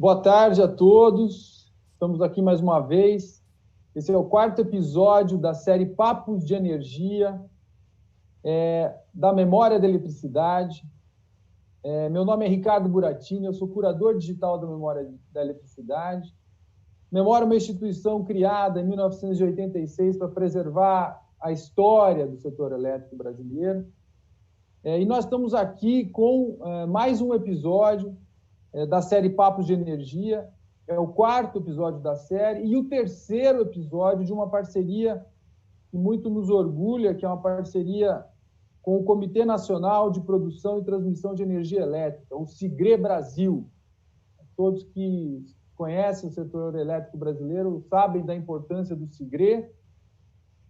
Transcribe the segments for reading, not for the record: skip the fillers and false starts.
Boa tarde a todos. Estamos aqui mais uma vez. Esse é o quarto episódio da série Papos de Energia, da Memória da Eletricidade. Meu nome é Ricardo Buratini, eu sou curador digital da Memória da Eletricidade. Memória é uma instituição criada em 1986 para preservar a história do setor elétrico brasileiro. E nós estamos aqui com mais um episódio da série Papos de Energia. É o quarto episódio da série e o terceiro episódio de uma parceria que muito nos orgulha, que é uma parceria com o Comitê Nacional de Produção e Transmissão de Energia Elétrica, o SIGRE Brasil. Todos que conhecem o setor elétrico brasileiro sabem da importância do SIGRE.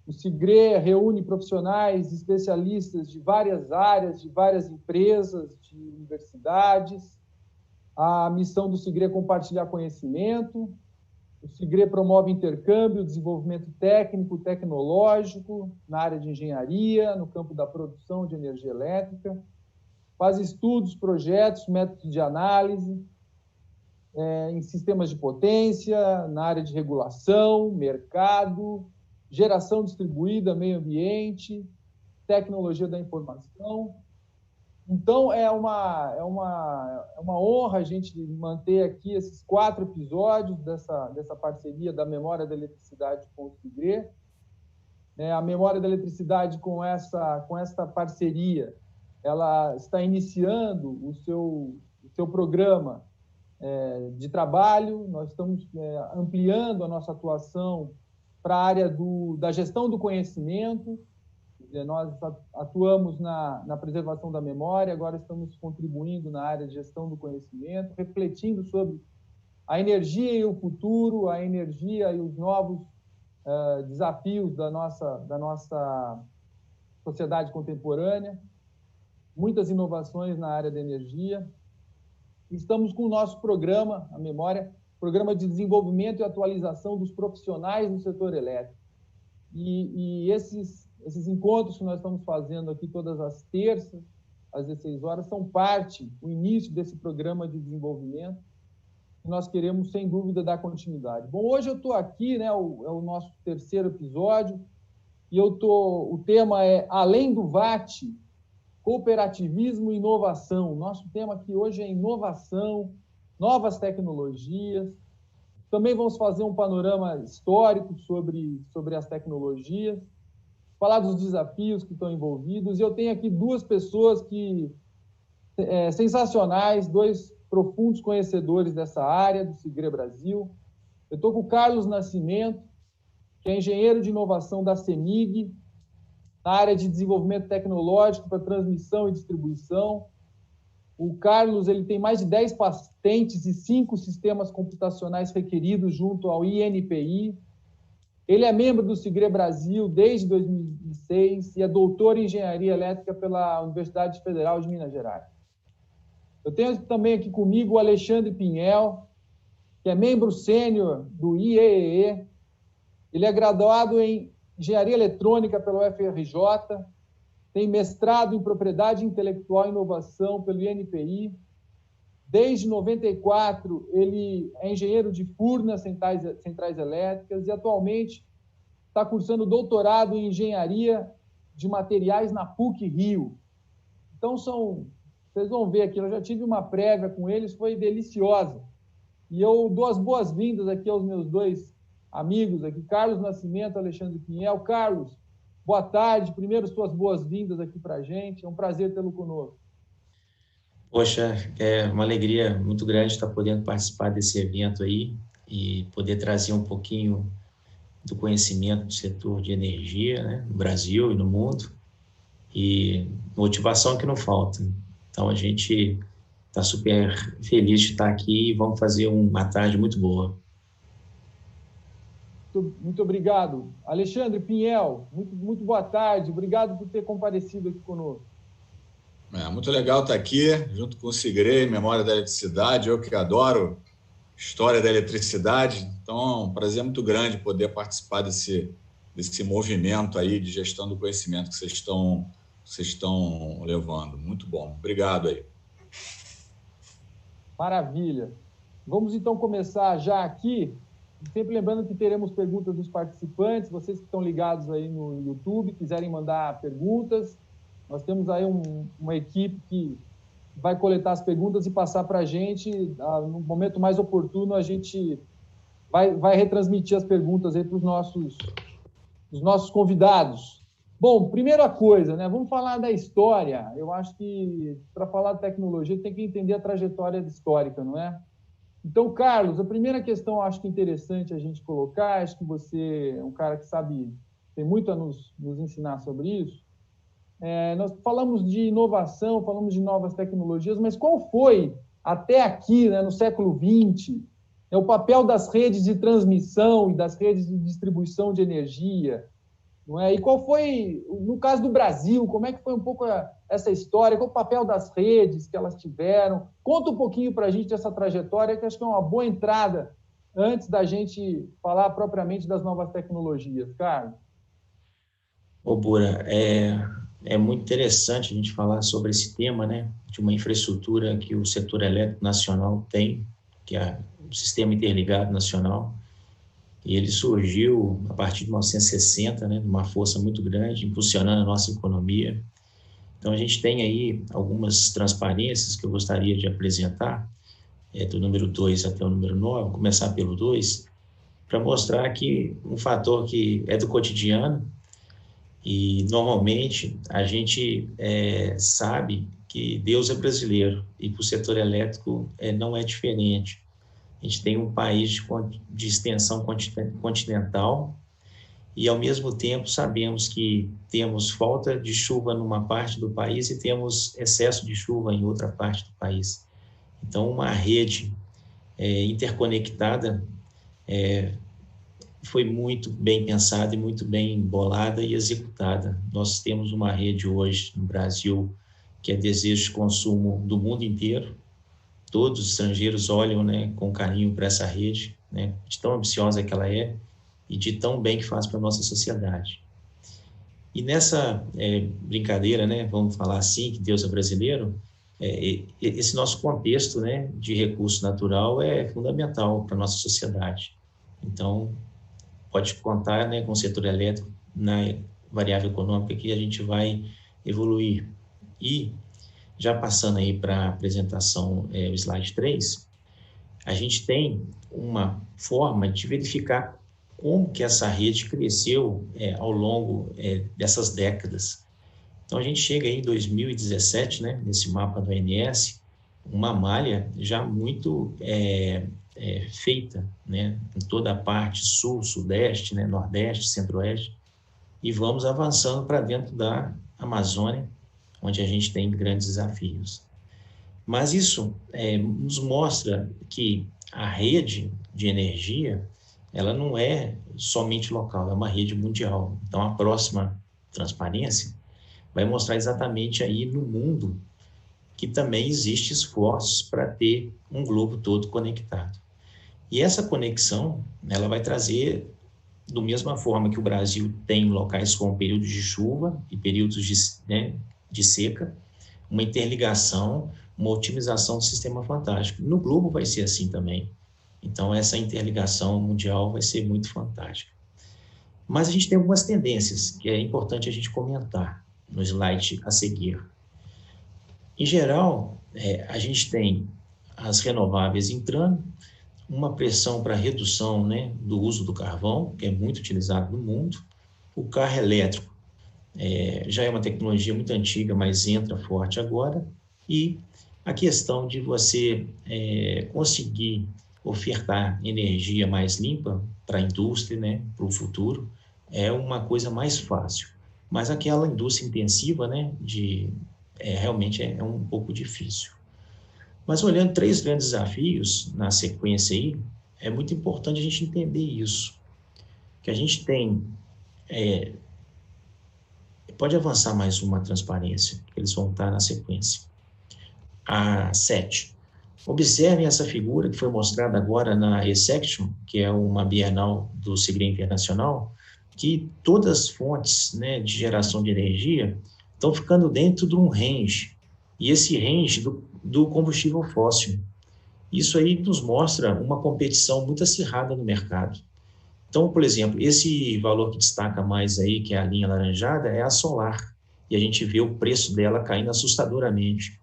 O SIGRE reúne profissionais, especialistas de várias áreas, de várias empresas, de universidades. A missão do SIGRE é compartilhar conhecimento. O SIGRE promove intercâmbio, desenvolvimento técnico, tecnológico, na área de engenharia, no campo da produção de energia elétrica. Faz estudos, projetos, métodos de análise, em sistemas de potência, na área de regulação, mercado, geração distribuída, meio ambiente, tecnologia da informação. Então, é uma honra a gente manter aqui esses 4 episódios dessa parceria da Memória da Eletricidade com o SIGRE. A Memória da Eletricidade, com esta parceria, ela está iniciando o seu programa de trabalho. Nós estamos ampliando a nossa atuação para a área da gestão do conhecimento. Nós atuamos na preservação da memória, agora estamos contribuindo na área de gestão do conhecimento, refletindo sobre a energia e o futuro, a energia e os novos desafios da nossa sociedade contemporânea, muitas inovações na área da energia. Estamos com o nosso programa, a Memória, Programa de Desenvolvimento e Atualização dos Profissionais do Setor Elétrico. E esses encontros que nós estamos fazendo aqui todas as terças, às 16 horas, são o início desse programa de desenvolvimento, que nós queremos, sem dúvida, dar continuidade. Bom, hoje eu estou aqui, é o nosso terceiro episódio, e o tema é Além do VAT, Cooperativismo e Inovação. Nosso tema aqui hoje é inovação, novas tecnologias. Também vamos fazer um panorama histórico sobre as tecnologias, falar dos desafios que estão envolvidos. E eu tenho aqui 2 pessoas sensacionais, 2 profundos conhecedores dessa área, do SIGRE Brasil. Eu estou com o Carlos Nascimento, que é engenheiro de inovação da CEMIG, na área de desenvolvimento tecnológico para transmissão e distribuição. O Carlos ele tem mais de 10 patentes e 5 sistemas computacionais requeridos junto ao INPI. Ele é membro do SIGRE Brasil desde 2006 e é doutor em engenharia elétrica pela Universidade Federal de Minas Gerais. Eu tenho também aqui comigo o Alexandre Pinhel, que é membro sênior do IEEE. Ele é graduado em engenharia eletrônica pela UFRJ, tem mestrado em propriedade intelectual e inovação pelo INPI. Desde 94, ele é engenheiro de Furnas, centrais elétricas, e atualmente está cursando doutorado em engenharia de materiais na PUC-Rio. Então, vocês vão ver aqui, eu já tive uma prévia com eles, foi deliciosa. E eu dou as boas-vindas aqui aos meus 2 amigos aqui, Carlos Nascimento e Alexandre Pinhel. Carlos, boa tarde. Primeiro, suas boas-vindas aqui para a gente. É um prazer tê-lo conosco. Poxa, é uma alegria muito grande estar podendo participar desse evento aí e poder trazer um pouquinho do conhecimento do setor de energia, no Brasil e no mundo, e motivação que não falta. Então, a gente está super feliz de estar aqui e vamos fazer uma tarde muito boa. Muito obrigado. Alexandre Pinhel, muito boa tarde. Obrigado por ter comparecido aqui conosco. Muito legal estar aqui, junto com o SIGRE, Memória da Eletricidade. Eu que adoro história da eletricidade. Então, é um prazer muito grande poder participar desse movimento aí de gestão do conhecimento que vocês estão levando. Muito bom. Obrigado aí. Maravilha. Vamos então começar já aqui, sempre lembrando que teremos perguntas dos participantes, vocês que estão ligados aí no YouTube, quiserem mandar perguntas, nós temos aí uma equipe que vai coletar as perguntas e passar para a gente, no momento mais oportuno, a gente vai retransmitir as perguntas aí para os nossos convidados. Bom, primeira coisa, né? Vamos falar da história. Eu acho que, para falar de tecnologia, tem que entender a trajetória histórica, não é? Então, Carlos, a primeira questão eu acho que é interessante a gente colocar, acho que você é um cara que sabe, tem muito a nos ensinar sobre isso. Nós falamos de inovação, falamos de novas tecnologias, mas qual foi, até aqui, né, no século XX, o papel das redes de transmissão e das redes de distribuição de energia? Não é? E qual foi, no caso do Brasil, como é que foi um pouco essa história, qual o papel das redes que elas tiveram? Conta um pouquinho para a gente dessa trajetória, que acho que é uma boa entrada antes da gente falar propriamente das novas tecnologias. Carlos? Ô, Bura, é muito interessante a gente falar sobre esse tema, né, de uma infraestrutura que o setor elétrico nacional tem, que é o Sistema Interligado Nacional. E ele surgiu a partir de 1960, né, de uma força muito grande, impulsionando a nossa economia. Então, a gente tem aí algumas transparências que eu gostaria de apresentar, do número 2 até o número 9, vou começar pelo 2, para mostrar que um fator que é do cotidiano, e normalmente a gente sabe que Deus é brasileiro, e para o setor elétrico não é diferente. A gente tem um país de extensão continental e, ao mesmo tempo, sabemos que temos falta de chuva numa parte do país e temos excesso de chuva em outra parte do país. Então, uma rede interconectada foi muito bem pensada e muito bem bolada e executada. Nós temos uma rede hoje no Brasil que é desejo de consumo do mundo inteiro. Todos os estrangeiros olham, né, com carinho para essa rede, né, de tão ambiciosa que ela é e de tão bem que faz para a nossa sociedade. E nessa brincadeira, né, vamos falar assim, que Deus é brasileiro, esse nosso contexto, né, de recurso natural é fundamental para a nossa sociedade. Então, pode contar, né, com o setor elétrico na variável econômica que a gente vai evoluir. E já passando aí para a apresentação, o slide 3, a gente tem uma forma de verificar como que essa rede cresceu ao longo dessas décadas. Então, a gente chega aí em 2017, né, nesse mapa do ANS, uma malha já muito feita, né, em toda a parte sul, sudeste, né, nordeste, centro-oeste, e vamos avançando para dentro da Amazônia, onde a gente tem grandes desafios. Mas isso nos mostra que a rede de energia, ela não é somente local, é uma rede mundial. Então, a próxima transparência vai mostrar exatamente aí no mundo que também existe esforços para ter um globo todo conectado. E essa conexão, ela vai trazer, da mesma forma que o Brasil tem locais com períodos de chuva e períodos de seca, uma interligação, uma otimização do sistema fantástico. No globo vai ser assim também. Então, essa interligação mundial vai ser muito fantástica. Mas a gente tem algumas tendências que é importante a gente comentar no slide a seguir. Em geral, a gente tem as renováveis entrando, uma pressão para redução, né, do uso do carvão, que é muito utilizado no mundo, o carro elétrico, já é uma tecnologia muito antiga, mas entra forte agora, e a questão de você conseguir ofertar energia mais limpa para a indústria, né, para o futuro, é uma coisa mais fácil. Mas aquela indústria intensiva, né, realmente é um pouco difícil. Mas olhando 3 grandes desafios na sequência aí, é muito importante a gente entender isso, que a gente tem... Pode avançar mais uma transparência, que eles vão estar na sequência. A 7. Observem essa figura que foi mostrada agora na Resection, que é uma bienal do CIGRE Internacional, que todas as fontes, né, de geração de energia estão ficando dentro de um range, e esse range do combustível fóssil. Isso aí nos mostra uma competição muito acirrada no mercado. Então, por exemplo, esse valor que destaca mais aí, que é a linha alaranjada, é a solar. E a gente vê o preço dela caindo assustadoramente.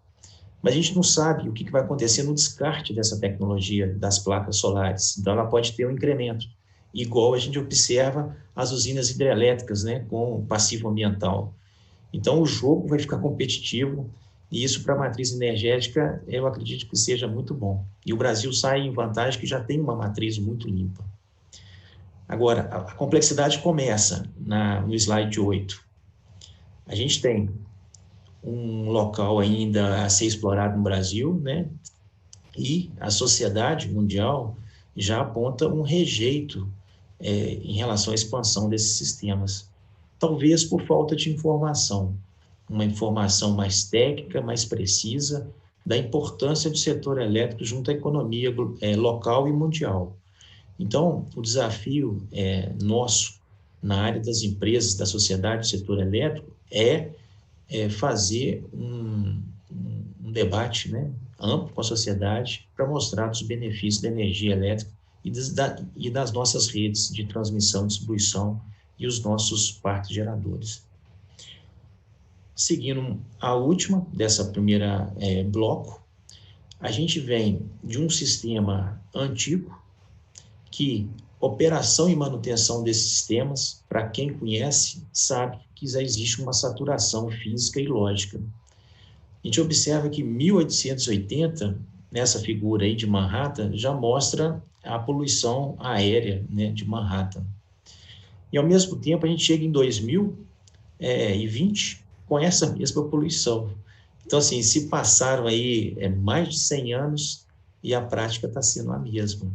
Mas a gente não sabe o que vai acontecer no descarte dessa tecnologia das placas solares. Então, ela pode ter um incremento, igual a gente observa as usinas hidrelétricas, né, com passivo ambiental. Então, o jogo vai ficar competitivo, e isso para a matriz energética, eu acredito que seja muito bom. E o Brasil sai em vantagem, que já tem uma matriz muito limpa. Agora, a complexidade começa no slide 8. A gente tem um local ainda a ser explorado no Brasil, né? E a sociedade mundial já aponta um rejeito em relação à expansão desses sistemas. Talvez por falta de informação, uma informação mais técnica, mais precisa, da importância do setor elétrico junto à economia local e mundial. Então, o desafio nosso na área das empresas, da sociedade, do setor elétrico, é fazer um debate, né, amplo com a sociedade para mostrar os benefícios da energia elétrica e das nossas redes de transmissão e distribuição e os nossos parques geradores. Seguindo a última dessa primeira bloco, a gente vem de um sistema antigo que operação e manutenção desses sistemas, para quem conhece, sabe que já existe uma saturação física e lógica. A gente observa que 1880, nessa figura aí de Manhattan, já mostra a poluição aérea, né, de Manhattan. E, ao mesmo tempo, a gente chega em 2020 com essa mesma poluição. Então, assim, se passaram aí mais de 100 anos e a prática está sendo a mesma.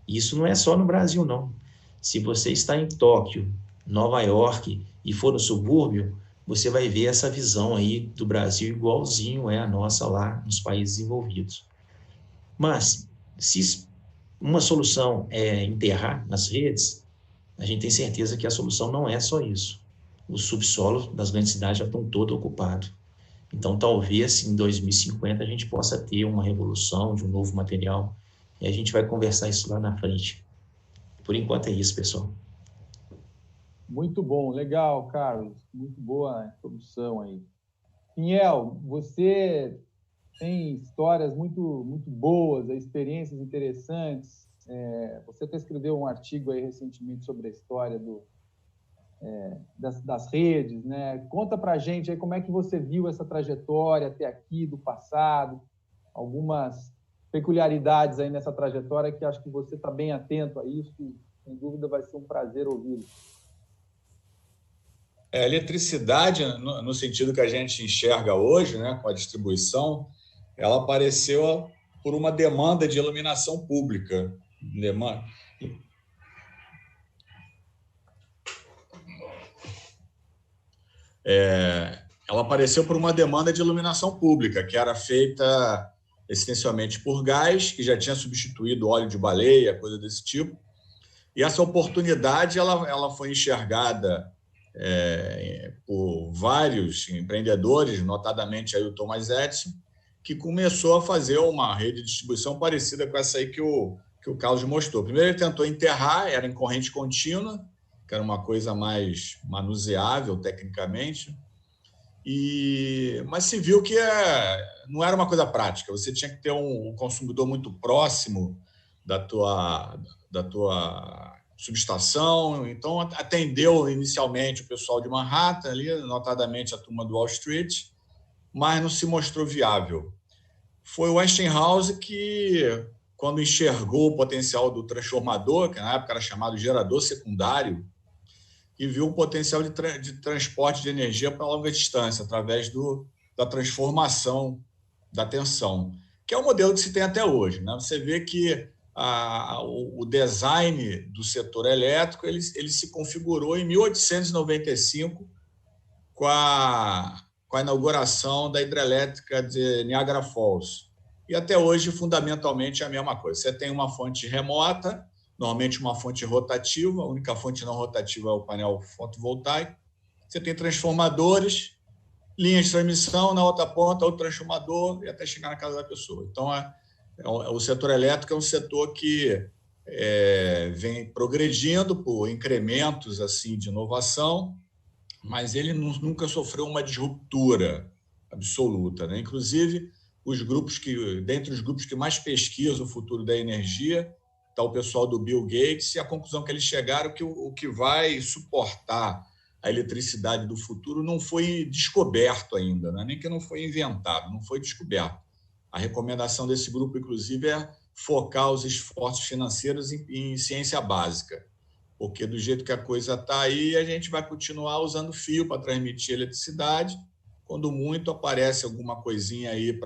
E isso não é só no Brasil, não. Se você está em Tóquio, Nova York e for no subúrbio, você vai ver essa visão aí do Brasil igualzinho a nossa lá nos países desenvolvidos. Mas, se uma solução é enterrar as redes, a gente tem certeza que a solução não é só isso. Os subsolos das grandes cidades já estão todos ocupados. Então, talvez, em 2050, a gente possa ter uma revolução de um novo material. E a gente vai conversar isso lá na frente. Por enquanto é isso, pessoal. Muito bom, legal, Carlos. Muito boa a introdução aí. Pinhel, você tem histórias muito, muito boas, experiências interessantes. Você até escreveu um artigo aí recentemente sobre a história das redes, né? Conta para a gente aí como é que você viu essa trajetória até aqui, do passado, algumas peculiaridades aí nessa trajetória que acho que você está bem atento a isso e, sem dúvida, vai ser um prazer ouvi-lo. A eletricidade, no sentido que a gente enxerga hoje, né, com a distribuição, ela apareceu por uma demanda de iluminação pública. Ela apareceu por uma demanda de iluminação pública, que era feita essencialmente por gás, que já tinha substituído óleo de baleia, coisa desse tipo. E essa oportunidade ela foi enxergada por vários empreendedores, notadamente aí o Thomas Edison, que começou a fazer uma rede de distribuição parecida com essa aí que o Carlos mostrou. Primeiro ele tentou enterrar, era em corrente contínua, que era uma coisa mais manuseável tecnicamente, mas se viu que não era uma coisa prática. Você tinha que ter um consumidor muito próximo da tua subestação. Então, atendeu inicialmente o pessoal de Manhattan, ali, notadamente a turma do Wall Street, mas não se mostrou viável. Foi o Westinghouse que, quando enxergou o potencial do transformador, que na época era chamado gerador secundário, e viu o potencial de transporte de energia para longa distância, através da transformação da tensão, que é o modelo que se tem até hoje, né? Você vê que o design do setor elétrico ele se configurou em 1895 com a inauguração da hidrelétrica de Niagara Falls. E até hoje, fundamentalmente, é a mesma coisa. Você tem uma fonte remota, normalmente uma fonte rotativa, a única fonte não rotativa é o painel fotovoltaico. Você tem transformadores, linhas de transmissão, na outra ponta, outro transformador, e até chegar na casa da pessoa. Então, O setor elétrico é um setor que vem progredindo por incrementos assim de inovação, mas ele nunca sofreu uma disruptura absoluta, né? Inclusive, dentre os grupos que mais pesquisam o futuro da energia, está o pessoal do Bill Gates, e a conclusão que eles chegaram é que o que vai suportar a eletricidade do futuro não foi descoberto ainda, né? Nem que não foi inventado, não foi descoberto. A recomendação desse grupo, inclusive, é focar os esforços financeiros em ciência básica, porque do jeito que a coisa está aí, a gente vai continuar usando fio para transmitir eletricidade. Quando muito, aparece alguma coisinha aí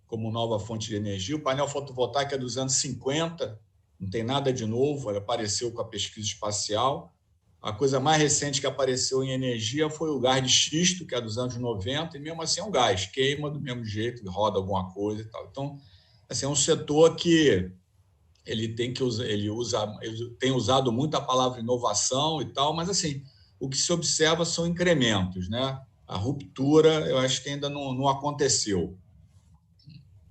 como nova fonte de energia. O painel fotovoltaico é dos anos 50, não tem nada de novo, ele apareceu com a pesquisa espacial. A coisa mais recente que apareceu em energia foi o gás de xisto, que é dos anos 90, e mesmo assim é um gás, queima do mesmo jeito, roda alguma coisa e tal. Então, assim, é um setor que ele tem usado muito a palavra inovação e tal, mas assim, o que se observa são incrementos, né? A ruptura, eu acho que ainda não aconteceu.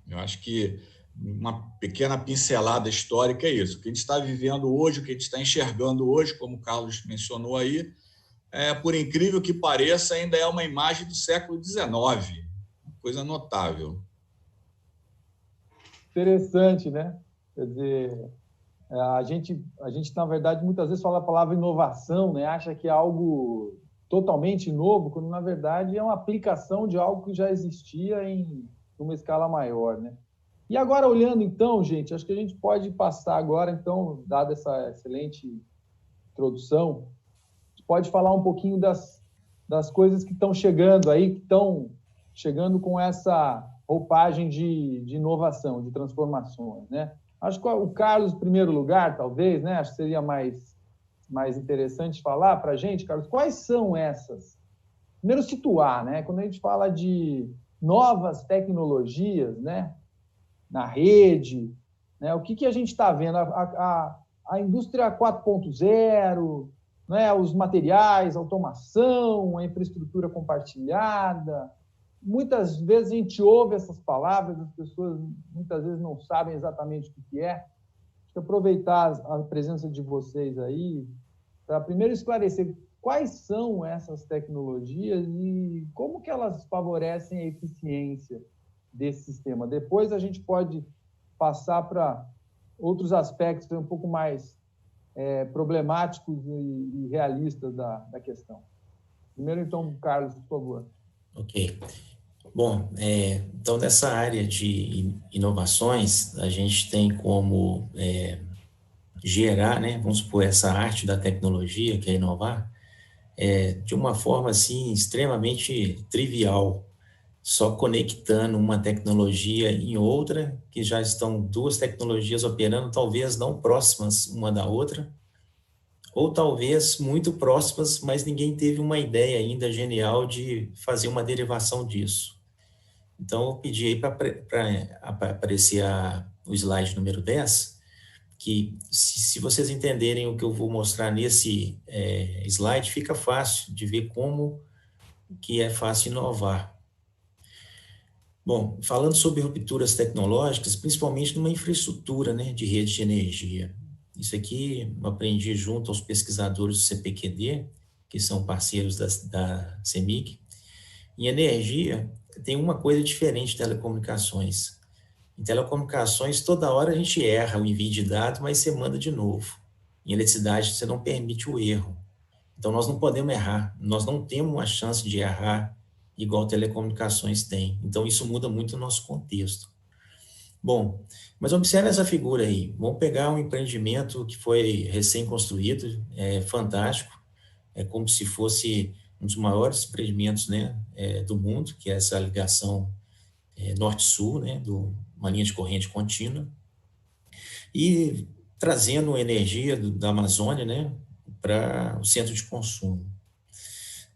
Eu acho que uma pequena pincelada histórica é isso. O que a gente está vivendo hoje, o que a gente está enxergando hoje, como o Carlos mencionou aí, por incrível que pareça, ainda é uma imagem do século XIX. Coisa notável. Interessante, né? Quer dizer, a gente, na verdade, muitas vezes fala a palavra inovação, né? Acha que é algo totalmente novo, quando, na verdade, é uma aplicação de algo que já existia em uma escala maior, né? E agora, olhando, então, gente, acho que a gente pode passar agora, então, dada essa excelente introdução, a gente pode falar um pouquinho das coisas que estão chegando aí, que estão chegando com essa roupagem de inovação, de transformações, né? Acho que o Carlos, em primeiro lugar, talvez, né? Acho que seria mais interessante falar para a gente, Carlos, quais são essas? Primeiro, situar, né? Quando a gente fala de novas tecnologias, né? Na rede, né? O que a gente está vendo? A indústria 4.0, né? Os materiais, a automação, a infraestrutura compartilhada. Muitas vezes a gente ouve essas palavras, as pessoas muitas vezes não sabem exatamente o que é. Acho que aproveitar a presença de vocês aí para primeiro esclarecer quais são essas tecnologias e como que elas favorecem a eficiência desse sistema. Depois a gente pode passar para outros aspectos um pouco mais problemáticos e realistas da questão. Primeiro, então, Carlos, por favor. Ok. Bom, então, nessa área de inovações, a gente tem como gerar, né, vamos supor, essa arte da tecnologia, que é inovar, de uma forma, assim, extremamente trivial, só conectando uma tecnologia em outra, que já estão duas tecnologias operando, talvez não próximas uma da outra, ou talvez muito próximas, mas ninguém teve uma ideia ainda genial de fazer uma derivação disso. Então, eu pedi aí para aparecer o slide número 10, que se vocês entenderem o que eu vou mostrar nesse slide, fica fácil de ver como que é fácil inovar. Bom, falando sobre rupturas tecnológicas, principalmente numa infraestrutura, né, de rede de energia. Isso aqui eu aprendi junto aos pesquisadores do CPQD, que são parceiros da CEMIG. Em energia, tem uma coisa diferente de telecomunicações. Em telecomunicações, toda hora a gente erra o envio de dados, mas você manda de novo. Em eletricidade, você não permite o erro. Então, nós não podemos errar. Nós não temos uma chance de errar igual telecomunicações tem. Então, isso muda muito o nosso contexto. Bom, mas observe essa figura aí. Vamos pegar um empreendimento que foi recém-construído, fantástico. É como se fosse um dos maiores empreendimentos, né, do mundo, que é essa ligação norte-sul, né, uma linha de corrente contínua, e trazendo energia da Amazônia, né, para o centro de consumo.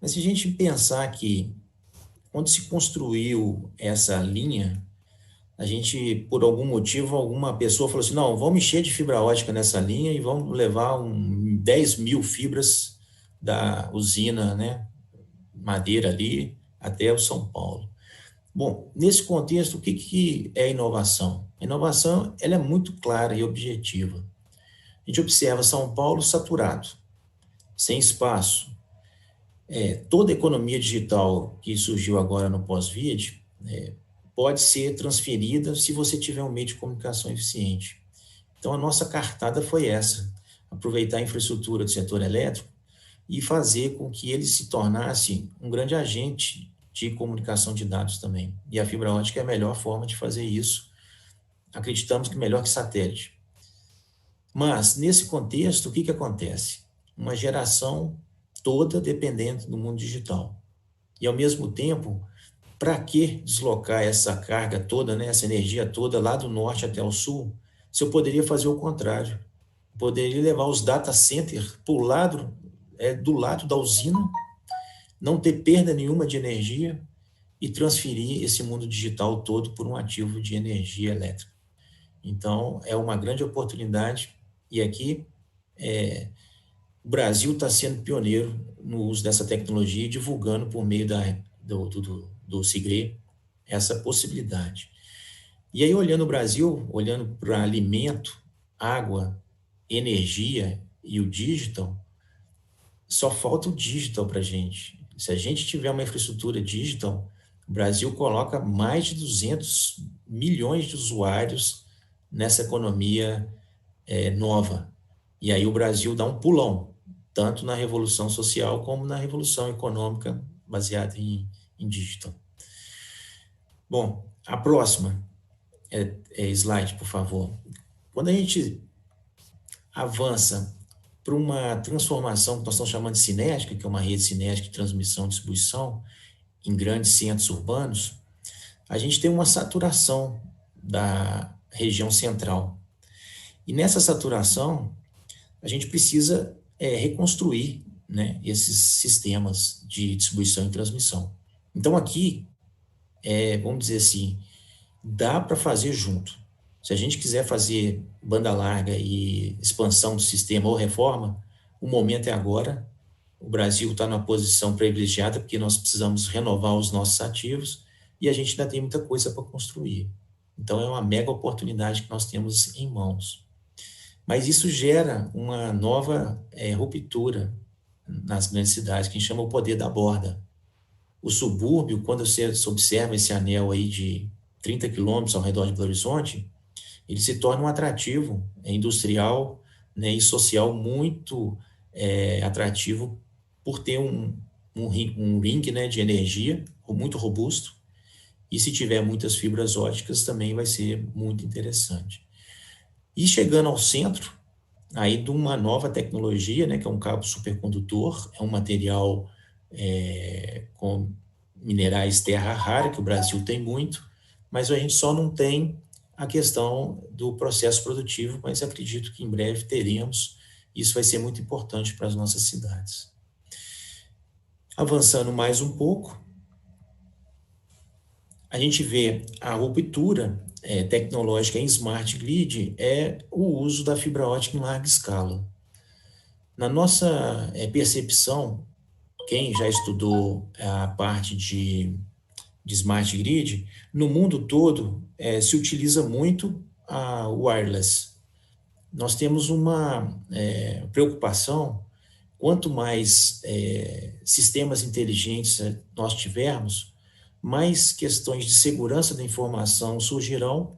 Mas se a gente pensar que, quando se construiu essa linha, a gente, por algum motivo, alguma pessoa falou assim, não, vamos encher de fibra ótica nessa linha e vamos levar 10 mil fibras da usina, né, Madeira ali, até o São Paulo. Bom, nesse contexto, o que é inovação? A inovação ela é muito clara e objetiva. A gente observa São Paulo saturado, sem espaço. Toda a economia digital que surgiu agora no pós-Covid pode ser transferida se você tiver um meio de comunicação eficiente. Então, a nossa cartada foi essa, aproveitar a infraestrutura do setor elétrico e fazer com que ele se tornasse um grande agente de comunicação de dados também. E a fibra ótica é a melhor forma de fazer isso. Acreditamos que melhor que satélite. Mas, nesse contexto, o que acontece? Uma geração toda dependente do mundo digital. E, ao mesmo tempo, para que deslocar essa carga toda, né, essa energia toda lá do norte até o sul, se eu poderia fazer o contrário? Poderia levar os data centers para o lado, do lado da usina, não ter perda nenhuma de energia e transferir esse mundo digital todo por um ativo de energia elétrica. Então, é uma grande oportunidade e aqui o Brasil está sendo pioneiro no uso dessa tecnologia e divulgando por meio do SIGRE essa possibilidade. E aí, olhando o Brasil, olhando para alimento, água, energia e o digital, só falta o digital para a gente. Se a gente tiver uma infraestrutura digital, o Brasil coloca mais de 200 milhões de usuários nessa economia nova. E aí o Brasil dá um pulão, tanto na revolução social como na revolução econômica baseada em digital. Bom, a próxima slide, por favor. Quando a gente avança para uma transformação que nós estamos chamando de cinética, que é uma rede cinética de transmissão e distribuição em grandes centros urbanos, a gente tem uma saturação da região central. E nessa saturação, a gente precisa reconstruir, né, esses sistemas de distribuição e transmissão. Então, aqui, vamos dizer assim, dá para fazer junto. Se a gente quiser fazer banda larga e expansão do sistema ou reforma, o momento é agora. O Brasil está numa posição privilegiada porque nós precisamos renovar os nossos ativos e a gente ainda tem muita coisa para construir. Então, é uma mega oportunidade que nós temos em mãos. Mas isso gera uma nova ruptura nas grandes cidades, que a gente chama o poder da borda. O subúrbio, quando você observa esse anel aí de 30 quilômetros ao redor de Belo Horizonte, ele se torna um atrativo industrial, né, e social muito atrativo por ter um ringue, né, de energia muito robusto, e se tiver muitas fibras óticas também vai ser muito interessante. E chegando ao centro, aí de uma nova tecnologia, né, que é um cabo supercondutor, é um material com minerais terra rara, que o Brasil tem muito, mas a gente só não tem a questão do processo produtivo, mas acredito que em breve teremos. Isso vai ser muito importante para as nossas cidades. Avançando mais um pouco, a gente vê a ruptura tecnológica em Smart Grid é o uso da fibra ótica em larga escala. Na nossa percepção, quem já estudou a parte de Smart Grid, no mundo todo se utiliza muito a wireless. Nós temos uma preocupação, quanto mais sistemas inteligentes nós tivermos, mais questões de segurança da informação surgirão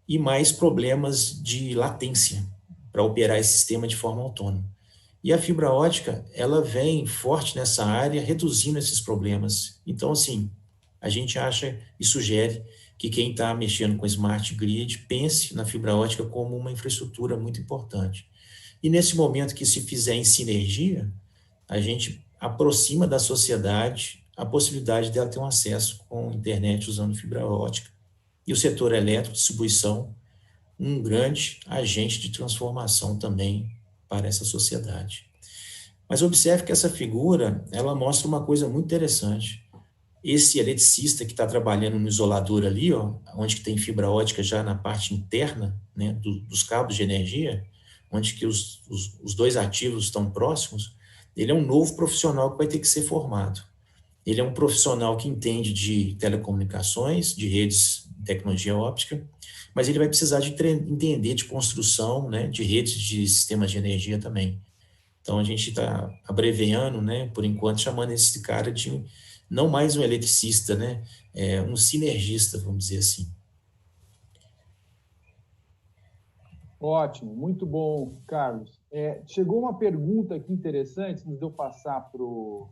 e mais problemas de latência para operar esse sistema de forma autônoma. E a fibra ótica, ela vem forte nessa área, reduzindo esses problemas. Então, assim, a gente acha e sugere que quem está mexendo com Smart Grid pense na fibra ótica como uma infraestrutura muito importante. E nesse momento que se fizer em sinergia, a gente aproxima da sociedade a possibilidade dela ter um acesso com internet usando fibra ótica. E o setor elétrico, distribuição, um grande agente de transformação também para essa sociedade. Mas observe que essa figura, ela mostra uma coisa muito interessante. Esse eletricista que está trabalhando no isolador ali, ó, onde que tem fibra ótica já na parte interna, né, dos cabos de energia, onde que os dois ativos estão próximos, ele é um novo profissional que vai ter que ser formado. Ele é um profissional que entende de telecomunicações, de redes de tecnologia óptica, mas ele vai precisar de entender de construção, né, de redes de sistemas de energia também. Então, a gente está abreviando, né, por enquanto, chamando esse cara de não mais um eletricista, né, um sinergista, vamos dizer assim. Ótimo, muito bom, Carlos. Chegou uma pergunta aqui interessante, antes de eu passar para o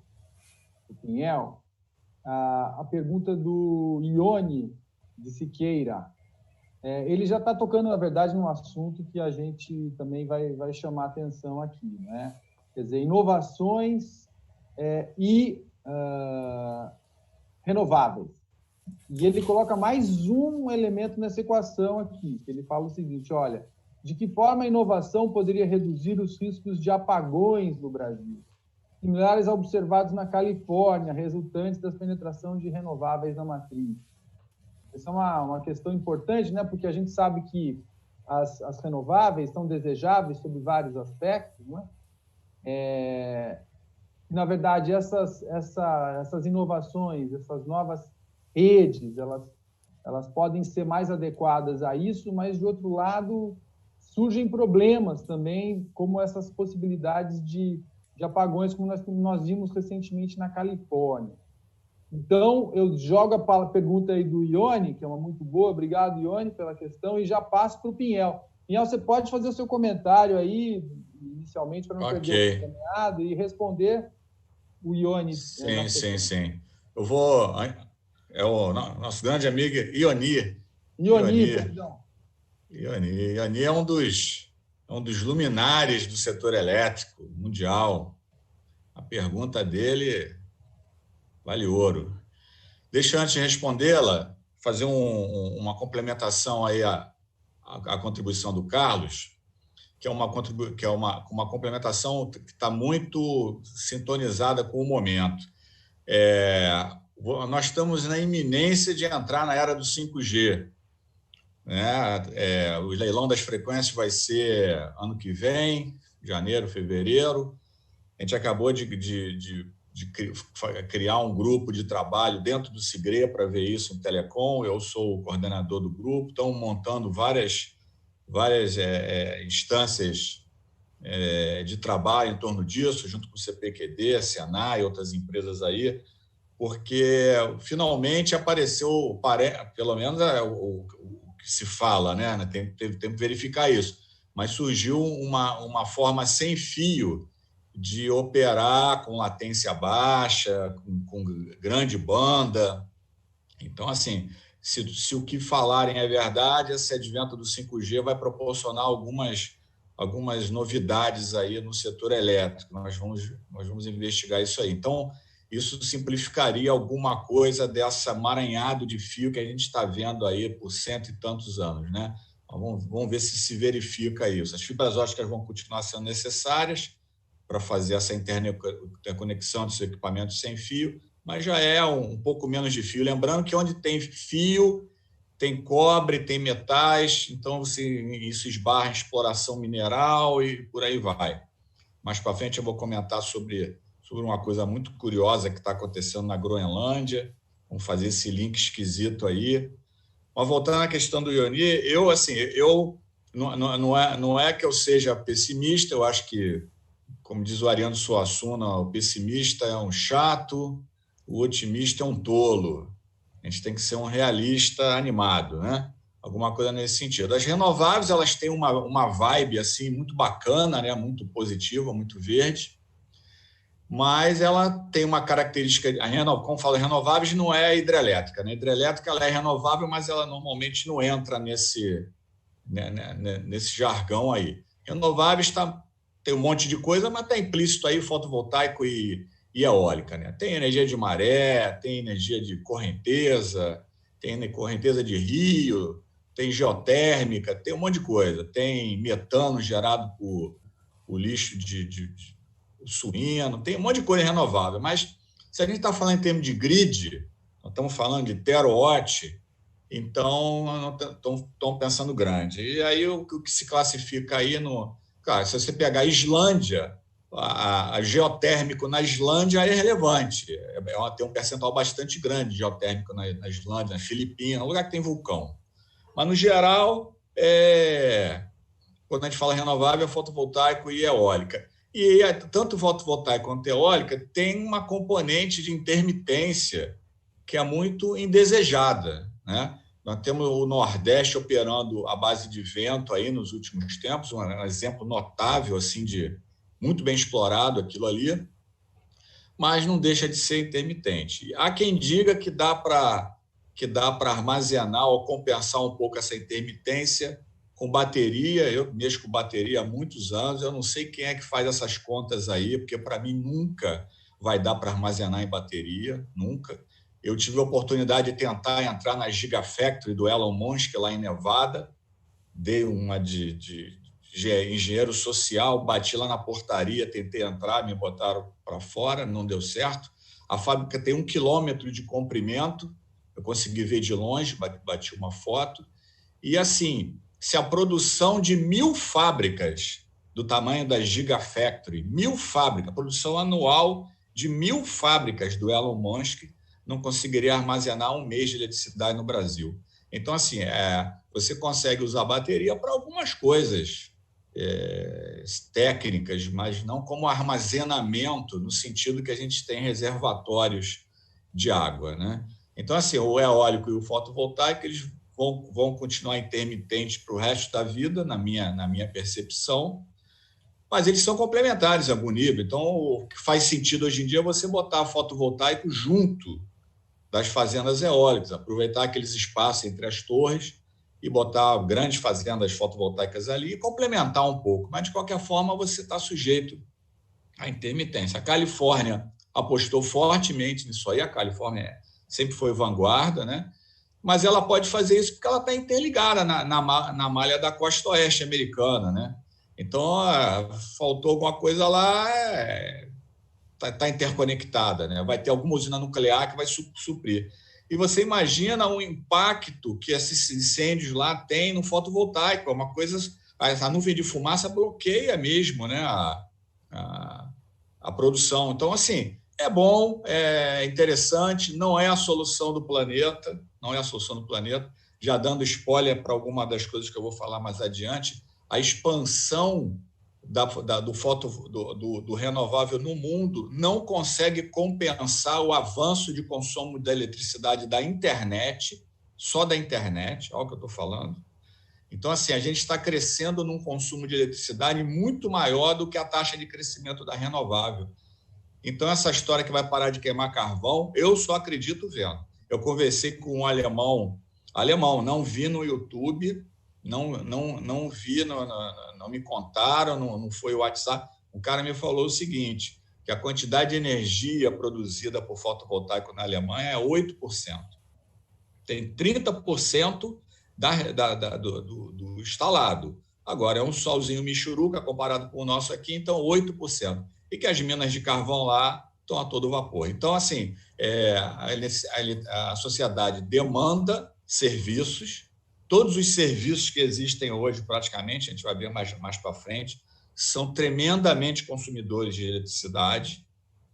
Pinhel, a pergunta do Ione de Siqueira. Ele já está tocando, na verdade, num assunto que a gente também vai chamar atenção aqui, né? Quer dizer, inovações e renováveis. E ele coloca mais um elemento nessa equação aqui, que ele fala o seguinte, olha, de que forma a inovação poderia reduzir os riscos de apagões no Brasil, similares a observados na Califórnia, resultantes da penetração de renováveis na matriz? Essa é uma questão importante, né? Porque a gente sabe que as renováveis são desejáveis sob vários aspectos, né? Na verdade, essas inovações, essas novas redes, elas podem ser mais adequadas a isso, mas, de outro lado, surgem problemas também, como essas possibilidades de apagões, como nós vimos recentemente na Califórnia. Então, eu jogo a pergunta aí do Ione, que é uma muito boa, obrigado, Ione, pela questão, e já passo para o Pinhel. Pinhel, você pode fazer o seu comentário aí, inicialmente, para não perder o caminhado, e responder o Ione. Sim. Eu vou... É o nosso grande amigo Ioni. Perdão. Ioni é um dos luminares do setor elétrico mundial. A pergunta dele vale ouro. Deixa eu, antes de respondê-la, fazer uma complementação aí à contribuição do Carlos, que é uma complementação que está muito sintonizada com o momento. Nós estamos na iminência de entrar na era do 5G. Né? O leilão das frequências vai ser ano que vem, janeiro, fevereiro. A gente acabou de criar um grupo de trabalho dentro do SIGRE para ver isso em telecom. Eu sou o coordenador do grupo. Estamos montando várias instâncias de trabalho em torno disso, junto com o CPQD, a Senai e outras empresas aí, porque finalmente apareceu, pelo menos o que se fala, né? Teve tempo de verificar isso, mas surgiu uma forma sem fio de operar com latência baixa, com grande banda. Então, assim, se o que falarem é verdade, esse advento do 5G vai proporcionar algumas novidades aí no setor elétrico. Nós vamos investigar isso aí. Então, isso simplificaria alguma coisa dessa emaranhado de fio que a gente está vendo aí por 100 e tantos anos, né? Vamos ver se verifica isso. As fibras óticas vão continuar sendo necessárias para fazer essa interconexão desses equipamentos sem fio, mas já é um pouco menos de fio. Lembrando que onde tem fio, tem cobre, tem metais, então isso esbarra em exploração mineral e por aí vai. Mais para frente eu vou comentar sobre uma coisa muito curiosa que está acontecendo na Groenlândia. Vamos fazer esse link esquisito aí. Mas voltando à questão do Ioni, não é que eu seja pessimista, eu acho que, como diz o Ariano Suassuna, o pessimista é um chato, o otimista é um tolo. A gente tem que ser um realista animado, né? Alguma coisa nesse sentido. As renováveis, elas têm uma vibe assim muito bacana, né? Muito positiva, muito verde, mas ela tem uma característica, como falo, renováveis não é hidrelétrica, né? Hidrelétrica ela é renovável, mas ela normalmente não entra nesse jargão aí. Renováveis tem um monte de coisa, mas está implícito aí fotovoltaico e eólica, né? Tem energia de maré, tem energia de correnteza, tem correnteza de rio, tem geotérmica, tem um monte de coisa. Tem metano gerado por lixo de suíno, tem um monte de coisa renovável. Mas se a gente está falando em termos de grid, nós estamos falando de terawatt, então estão pensando grande. E aí o que se classifica aí Claro, se você pegar a Islândia, a geotérmico na Islândia é relevante. Tem um percentual bastante grande de geotérmico na Islândia, na Filipinas, um lugar que tem vulcão. Mas, no geral, quando a gente fala renovável, é fotovoltaico e eólica. E tanto fotovoltaico quanto eólica tem uma componente de intermitência que é muito indesejada, né? Nós temos o Nordeste operando à base de vento aí nos últimos tempos, um exemplo notável assim de muito bem explorado aquilo ali, mas não deixa de ser intermitente. Há quem diga que dá para armazenar ou compensar um pouco essa intermitência com bateria. Eu mexo com bateria há muitos anos, eu não sei quem é que faz essas contas aí, porque para mim nunca vai dar para armazenar em bateria, nunca. Eu tive a oportunidade de tentar entrar na Gigafactory do Elon Musk lá em Nevada, dei uma de engenheiro social, bati lá na portaria, tentei entrar, me botaram para fora, não deu certo. A fábrica tem 1 quilômetro de comprimento, eu consegui ver de longe, bati uma foto. E assim, se a produção de 1.000 fábricas do tamanho da Gigafactory, 1.000 fábricas, a produção anual de 1.000 fábricas do Elon Musk, não conseguiria armazenar 1 mês de eletricidade no Brasil. Então, assim, você consegue usar bateria para algumas coisas técnicas, mas não como armazenamento, no sentido que a gente tem reservatórios de água, né? Então, assim, o eólico e o fotovoltaico, eles vão continuar intermitentes para o resto da vida, na minha percepção, mas eles são complementares em algum nível. Então, o que faz sentido hoje em dia é você botar fotovoltaico junto das fazendas eólicas, aproveitar aqueles espaços entre as torres e botar grandes fazendas fotovoltaicas ali e complementar um pouco. Mas, de qualquer forma, você está sujeito à intermitência. A Califórnia apostou fortemente nisso aí. A Califórnia sempre foi vanguarda, né? Mas ela pode fazer isso porque ela está interligada na malha da costa oeste americana, né? Então, faltou alguma coisa lá, está interconectada, né? Vai ter alguma usina nuclear que vai suprir. E você imagina o impacto que esses incêndios lá têm no fotovoltaico. É uma coisa... A nuvem de fumaça bloqueia mesmo, né, a produção. Então, assim, é bom, é interessante, não é a solução do planeta, Já dando spoiler para alguma das coisas que eu vou falar mais adiante, a expansão do renovável no mundo não consegue compensar o avanço de consumo da eletricidade da internet, só da internet, olha o que eu estou falando. Então, assim, a gente está crescendo num consumo de eletricidade muito maior do que a taxa de crescimento da renovável. Então, essa história que vai parar de queimar carvão, eu só acredito vendo. Eu conversei com um alemão, não vi no YouTube, não vi, não me contaram, não foi o WhatsApp. O cara me falou o seguinte, que a quantidade de energia produzida por fotovoltaico na Alemanha é 8%. Tem 30% do instalado. Agora, é um solzinho michuruca comparado com o nosso aqui, então 8%. E que as minas de carvão lá estão a todo vapor. Então, assim, a sociedade demanda serviços. Todos os serviços que existem hoje, praticamente, a gente vai ver mais para frente, são tremendamente consumidores de eletricidade.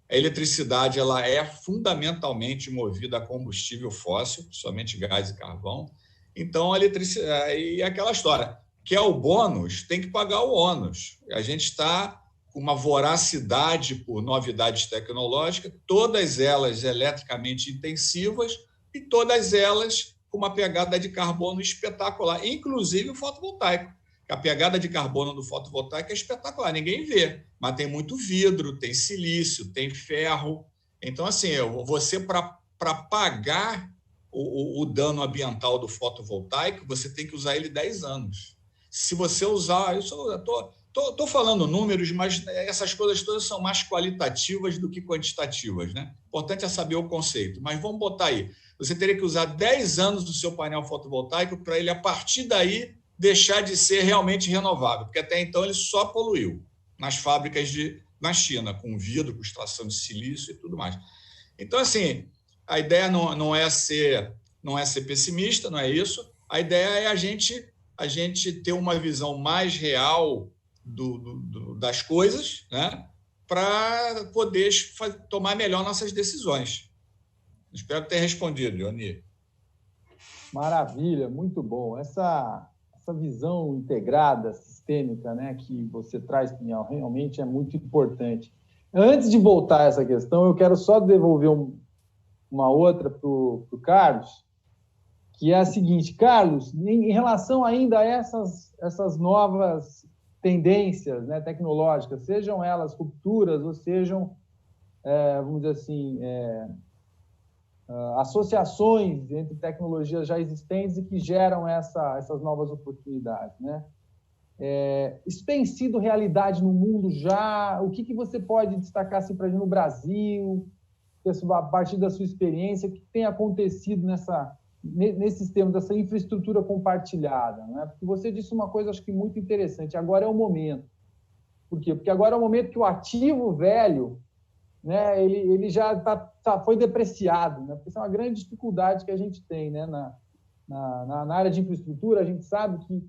A eletricidade ela é fundamentalmente movida a combustível fóssil, principalmente gás e carvão. Então, a eletricidade... E aquela história, que é o bônus, tem que pagar o ônus. A gente está com uma voracidade por novidades tecnológicas, todas elas eletricamente intensivas e todas elas com uma pegada de carbono espetacular, inclusive o fotovoltaico. A pegada de carbono do fotovoltaico é espetacular, ninguém vê, mas tem muito vidro, tem silício, tem ferro. Então, assim, você, para pagar o dano ambiental do fotovoltaico, você tem que usar ele 10 anos. Se você usar... Eu estou falando números, mas essas coisas todas são mais qualitativas do que quantitativas, né? O importante é saber o conceito. Mas vamos botar aí. Você teria que usar 10 anos do seu painel fotovoltaico para ele, a partir daí, deixar de ser realmente renovável, porque até então ele só poluiu nas fábricas na China, com vidro, com extração de silício e tudo mais. Então, assim, a ideia não é ser pessimista, não é isso. A ideia é a gente ter uma visão mais real das coisas, né? para poder tomar melhor nossas decisões. Espero ter respondido, Leoni. Maravilha, muito bom. Essa visão integrada, sistêmica, né, que você traz, Pinhal, realmente é muito importante. Antes de voltar a essa questão, eu quero só devolver uma outra para o Carlos, que é a seguinte: Carlos, em relação ainda a essas novas tendências, né, tecnológicas, sejam elas rupturas ou sejam, vamos dizer assim, associações entre tecnologias já existentes e que geram essas novas oportunidades, né? Isso tem sido realidade no mundo já? O que você pode destacar assim, para a gente no Brasil, a partir da sua experiência, o que tem acontecido nesses termos, dessa infraestrutura compartilhada, né? Porque você disse uma coisa, acho que muito interessante: agora é o momento. Por quê? Porque agora é o momento que o ativo velho, né, ele já foi depreciado, né? Porque isso é uma grande dificuldade que a gente tem, né? Na área de infraestrutura, a gente sabe que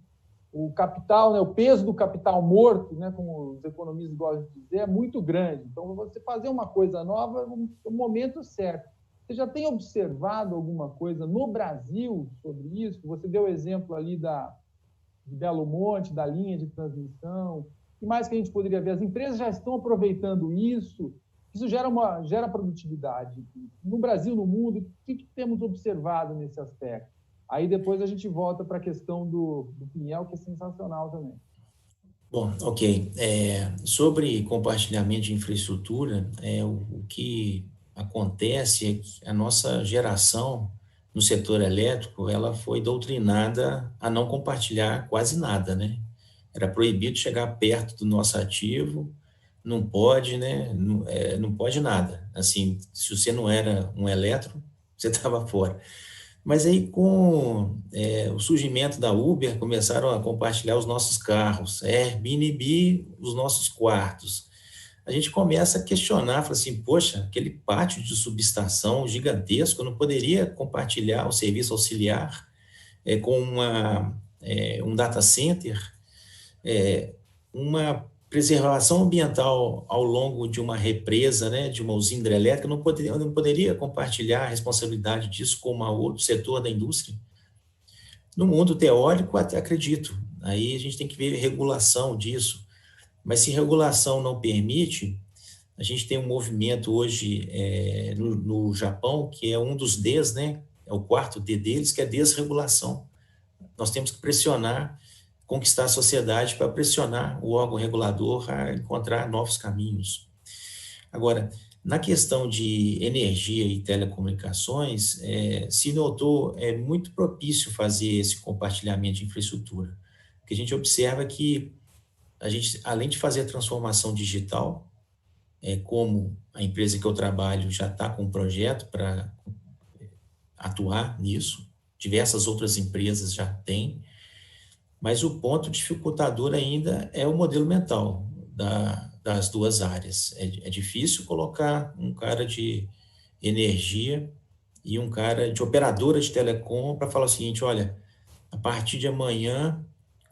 o capital, né, o peso do capital morto, né, como os economistas gostam de dizer, é muito grande. Então, você fazer uma coisa nova é o momento certo. Você já tem observado alguma coisa no Brasil sobre isso? Você deu o exemplo ali de Belo Monte, da linha de transmissão. O que mais que a gente poderia ver? As empresas já estão aproveitando isso. Isso gera produtividade. No Brasil, no mundo, o que temos observado nesse aspecto? Aí depois a gente volta para a questão do Pinhel, que é sensacional também. Bom, ok. Sobre compartilhamento de infraestrutura, o que acontece é que a nossa geração no setor elétrico, ela foi doutrinada a não compartilhar quase nada, né? Era proibido chegar perto do nosso ativo, não pode, né? Não pode nada. Assim, se você não era um elétron, você estava fora. Mas aí, com o surgimento da Uber, começaram a compartilhar os nossos carros, Airbnb, os nossos quartos. A gente começa a questionar, fala assim, poxa, aquele pátio de subestação gigantesco, eu não poderia compartilhar o serviço auxiliar com um data center, uma preservação ambiental ao longo de uma represa, né, de uma usina hidrelétrica, eu não poderia compartilhar a responsabilidade disso com outro setor da indústria? No mundo teórico, até acredito. Aí a gente tem que ver regulação disso. Mas se regulação não permite, a gente tem um movimento hoje no Japão, que é um dos Ds, né? É o quarto D deles, que é desregulação. Nós temos que pressionar, conquistar a sociedade para pressionar o órgão regulador a encontrar novos caminhos. Agora, na questão de energia e telecomunicações, se notou, é muito propício fazer esse compartilhamento de infraestrutura, porque a gente observa que a gente, além de fazer a transformação digital, como a empresa que eu trabalho já está com um projeto para atuar nisso, diversas outras empresas já têm, mas o ponto dificultador ainda é o modelo mental das duas áreas. É difícil colocar um cara de energia e um cara de operadora de telecom para falar o seguinte, olha, a partir de amanhã,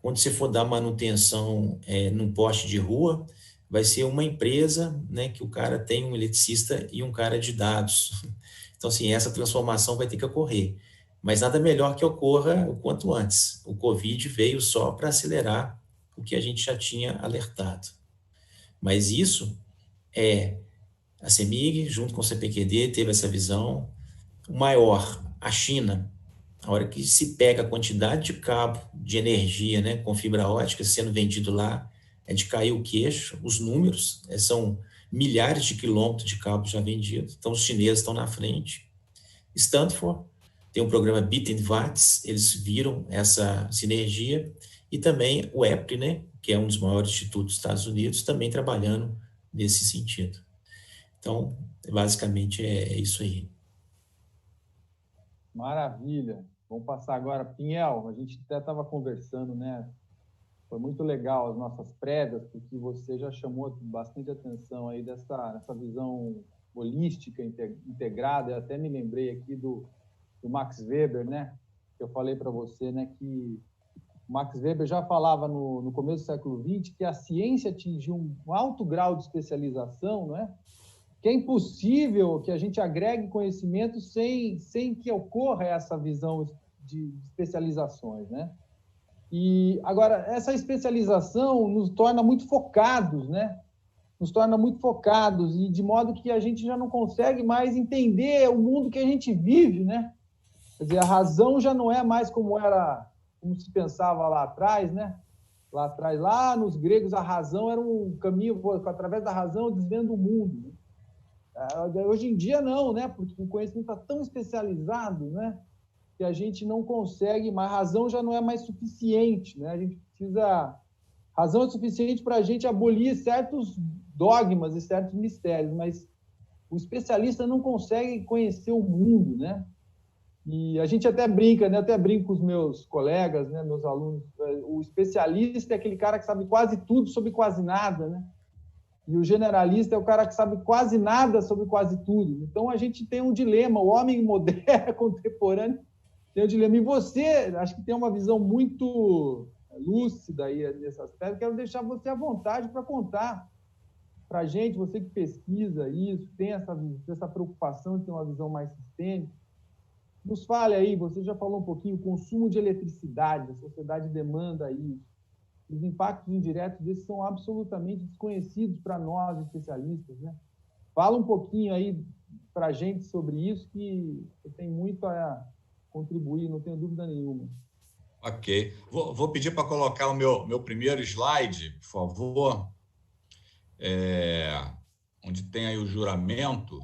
quando você for dar manutenção num poste de rua, vai ser uma empresa, né, que o cara tem um eletricista e um cara de dados. Então, assim, essa transformação vai ter que ocorrer. Mas nada melhor que ocorra o quanto antes. O Covid veio só para acelerar o que a gente já tinha alertado. Mas isso a CEMIG, junto com o CPQD, teve essa visão. O maior, a China, a hora que se pega a quantidade de cabo de energia, né, com fibra ótica sendo vendido lá, é de cair o queixo. Os números são milhares de quilômetros de cabo já vendidos. Então, os chineses estão na frente. Stanford tem um programa Bit and Watts, eles viram essa sinergia. E também o EPRI, né, que é um dos maiores institutos dos Estados Unidos, também trabalhando nesse sentido. Então, basicamente é isso aí. Maravilha. Vamos passar agora. Pinhel, a gente até estava conversando, né? Foi muito legal as nossas prévias, porque você já chamou bastante atenção aí dessa visão holística, integrada. Eu até me lembrei aqui do Max Weber, né? Eu falei para você, né, que Max Weber já falava no começo do século XX que a ciência atingiu um alto grau de especialização, não é? Que é impossível que a gente agregue conhecimento sem que ocorra essa visão de especializações, né? E agora, essa especialização nos torna muito focados, né? Nos torna muito focados, e de modo que a gente já não consegue mais entender o mundo que a gente vive, né? Quer dizer, a razão já não é mais como se pensava lá atrás, né? Lá atrás, lá nos gregos, a razão era um caminho, através da razão, desvendo o mundo. Hoje em dia, não, né? Porque o conhecimento está tão especializado, né? Que a gente não consegue, mas a razão já não é mais suficiente, né? A gente precisa... Razão é suficiente para a gente abolir certos dogmas e certos mistérios, mas o especialista não consegue conhecer o mundo, né? E a gente até brinca, né? Eu até brinco com os meus colegas, né? Meus alunos. O especialista é aquele cara que sabe quase tudo sobre quase nada, né? E o generalista é o cara que sabe quase nada sobre quase tudo. Então, a gente tem um dilema. O homem moderno, contemporâneo, tem um dilema. E você, acho que tem uma visão muito lúcida aí nesse aspecto. Quero deixar você à vontade para contar para a gente, você que pesquisa isso, tem essa preocupação de ter uma visão mais sistêmica. Nos fale aí, você já falou um pouquinho, o consumo de eletricidade, a sociedade demanda isso. Os impactos indiretos desses são absolutamente desconhecidos para nós, especialistas, né? Fala um pouquinho aí para a gente sobre isso, que tem muito a contribuir, não tenho dúvida nenhuma. Ok. Vou pedir para colocar o meu primeiro slide, por favor, onde tem aí o juramento.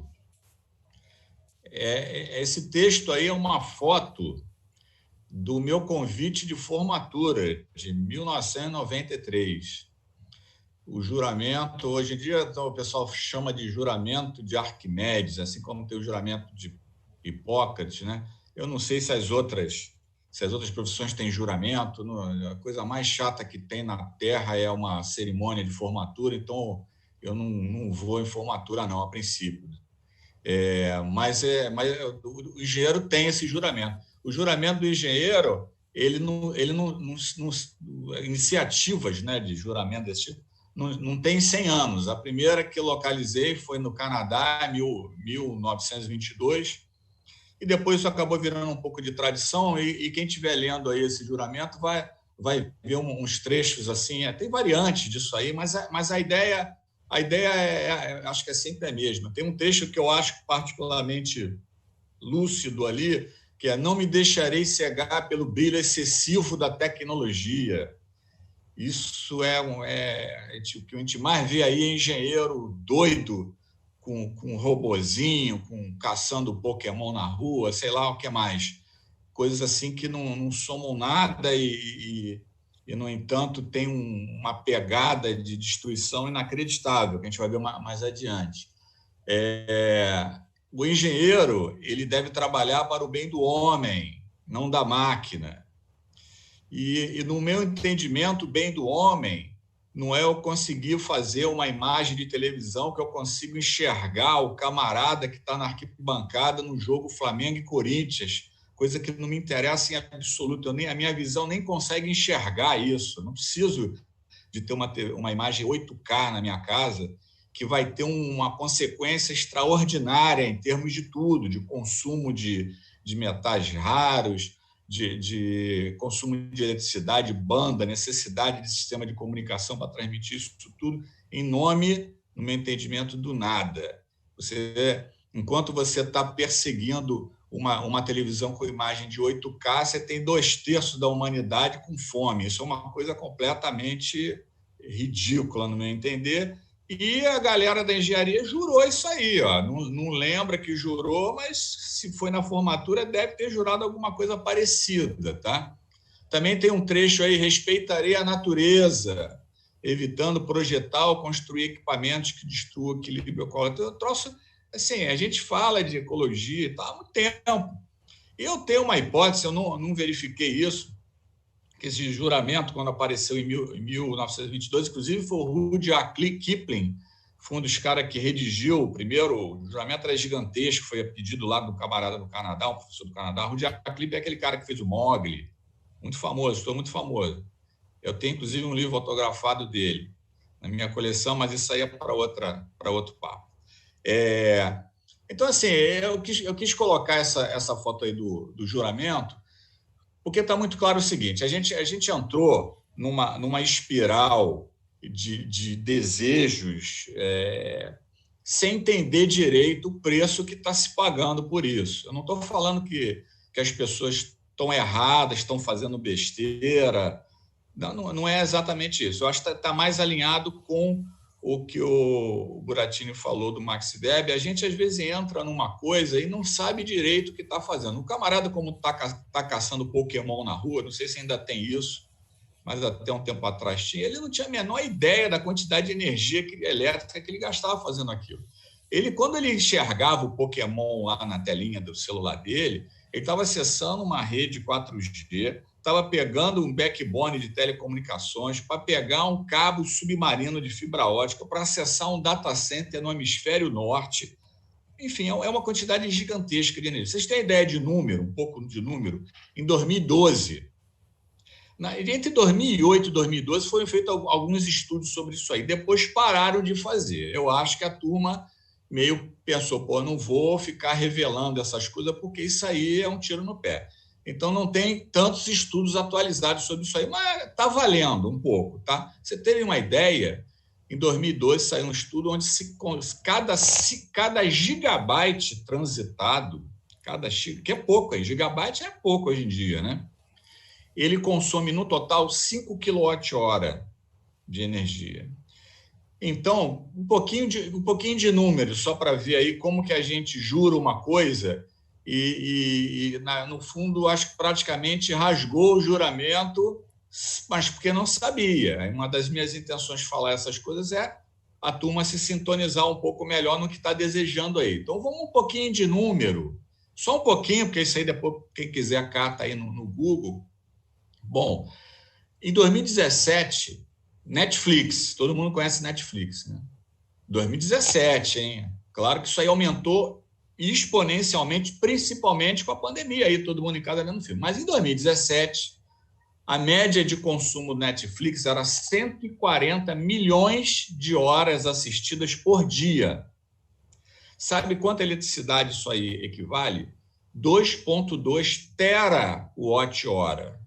Esse texto aí é uma foto do meu convite de formatura, de 1993. O juramento, hoje em dia o pessoal chama de juramento de Arquimedes, assim como tem o juramento de Hipócrates, né? Eu não sei se as outras profissões têm juramento, a coisa mais chata que tem na Terra é uma cerimônia de formatura, então eu não vou em formatura não, a princípio. Mas o engenheiro tem esse juramento. O juramento do engenheiro, ele não iniciativas, né, de juramento desse tipo, não tem 100 anos. A primeira que localizei foi no Canadá, em 1922, e depois isso acabou virando um pouco de tradição, e quem estiver lendo aí esse juramento vai ver uns trechos assim, tem variantes disso aí, mas a ideia acho que é sempre a mesma. Tem um trecho que eu acho particularmente lúcido ali, que é: não me deixarei cegar pelo brilho excessivo da tecnologia. Isso o que a gente mais vê aí é engenheiro doido com robozinho, caçando Pokémon na rua, sei lá o que mais. Coisas assim que não somam nada e no entanto, tem uma pegada de destruição inacreditável, que a gente vai ver mais adiante. O engenheiro, ele deve trabalhar para o bem do homem, não da máquina. E no meu entendimento, o bem do homem não é eu conseguir fazer uma imagem de televisão que eu consigo enxergar o camarada que está na arquibancada no jogo Flamengo e Corinthians, coisa que não me interessa em absoluto. A minha visão nem consegue enxergar isso. Eu não preciso de ter uma imagem 8K na minha casa, que vai ter uma consequência extraordinária em termos de tudo, de consumo de metais raros, de consumo de eletricidade, banda, necessidade de sistema de comunicação para transmitir isso tudo, em nome, no meu entendimento, do nada. Enquanto você está perseguindo uma televisão com imagem de 8K, você tem 2/3 da humanidade com fome. Isso é uma coisa completamente ridícula, no meu entender. E a galera da engenharia jurou isso aí, ó. Não lembra que jurou, mas se foi na formatura deve ter jurado alguma coisa parecida, tá? Também tem um trecho aí: respeitarei a natureza, evitando projetar ou construir equipamentos que destruam o equilíbrio ecológico. Eu trouxe, assim, a gente fala de ecologia e tal há muito tempo. Eu tenho uma hipótese, eu não verifiquei isso, que esse juramento, quando apareceu em 1922, inclusive foi o Rudyard Kipling, foi um dos caras que redigiu o primeiro. O juramento era gigantesco, foi a pedido lá do camarada do Canadá, um professor do Canadá. O Rudyard Kipling é aquele cara que fez o Mowgli, Muito famoso, estou muito famoso. Eu tenho, inclusive, um livro autografado dele na minha coleção, mas isso aí é para outro papo. Então, assim, eu quis colocar essa foto aí do juramento, porque está muito claro o seguinte: a gente entrou numa espiral de desejos sem entender direito o preço que está se pagando por isso. Eu não estou falando que as pessoas estão erradas, estão fazendo besteira. Não é exatamente isso. Eu acho que está mais alinhado com o que o Buratini falou do Max Weber. A gente, às vezes, entra numa coisa e não sabe direito o que está fazendo. O camarada, como está caçando Pokémon na rua, não sei se ainda tem isso, mas até um tempo atrás tinha, ele não tinha a menor ideia da quantidade de energia elétrica que ele gastava fazendo aquilo. Quando ele enxergava o Pokémon lá na telinha do celular dele, ele estava acessando uma rede 4G, estava pegando um backbone de telecomunicações para pegar um cabo submarino de fibra ótica para acessar um data center no hemisfério norte. Enfim, é uma quantidade gigantesca de energia. Vocês têm ideia de número, um pouco de número? Em 2012, entre 2008 e 2012 foram feitos alguns estudos sobre isso aí. Depois pararam de fazer. Eu acho que a turma meio pensou, não vou ficar revelando essas coisas porque isso aí é um tiro no pé. Então, não tem tantos estudos atualizados sobre isso aí, mas está valendo um pouco. Tá? Você terem uma ideia, em 2012 saiu um estudo onde cada gigabyte transitado, que é pouco, gigabyte é pouco hoje em dia, né? Ele consome, no total, 5 kWh de energia. Então, um pouquinho de número, só para ver aí como que a gente jura uma coisa e no fundo, acho que praticamente rasgou o juramento, mas porque não sabia. Uma das minhas intenções de falar essas coisas é a turma se sintonizar um pouco melhor no que está desejando aí. Então, vamos um pouquinho de número, só um pouquinho, porque isso aí depois, quem quiser, cata aí no Google. Bom, em 2017, Netflix, todo mundo conhece Netflix, né? 2017, hein? Claro que isso aí aumentou exponencialmente, principalmente com a pandemia, aí todo mundo em casa vendo filme. Mas em 2017, a média de consumo do Netflix era 140 milhões de horas assistidas por dia. Sabe quanta eletricidade isso aí equivale? 2,2 terawatt-hora.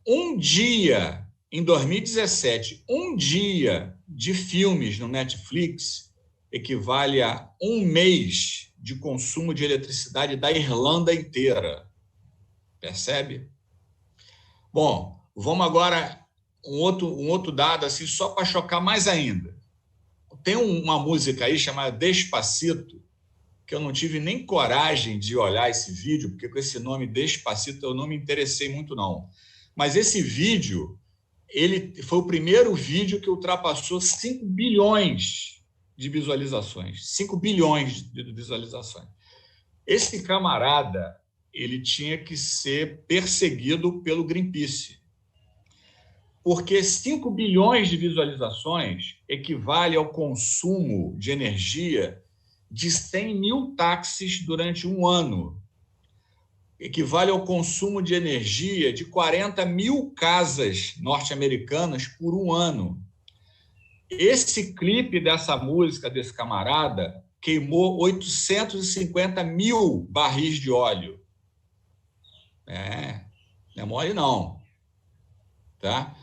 Um dia, em 2017, um dia de filmes no Netflix equivale a um mês de consumo de eletricidade da Irlanda inteira. Percebe? Bom, vamos agora um outro dado assim, só para chocar mais ainda. Tem uma música aí chamada Despacito, que eu não tive nem coragem de olhar esse vídeo, porque com esse nome Despacito eu não me interessei muito, não. Mas esse vídeo, ele foi o primeiro vídeo que ultrapassou 5 bilhões de visualizações. 5 bilhões de visualizações. Esse camarada, ele tinha que ser perseguido pelo Greenpeace. Porque 5 bilhões de visualizações equivale ao consumo de energia de 100 mil táxis durante um ano. Equivale ao consumo de energia de 40 mil casas norte-americanas por um ano. Esse clipe dessa música desse camarada queimou 850 mil barris de óleo. Não é mole não. Tá?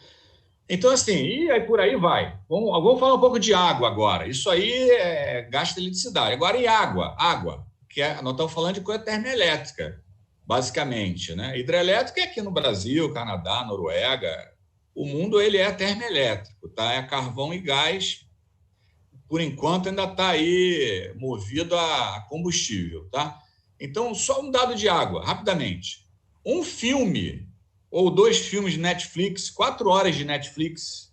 Então, assim, e aí por aí vai. Vamos falar um pouco de água agora. Isso aí gasta eletricidade. Agora, e água? Água, nós estamos falando de coisa termoelétrica, basicamente, né? Hidrelétrica é aqui no Brasil, Canadá, Noruega. O mundo ele é termoelétrico, tá? É carvão e gás. Por enquanto ainda está aí movido a combustível, tá? Então, só um dado de água, rapidamente. Um filme ou 2 filmes de Netflix, 4 horas de Netflix,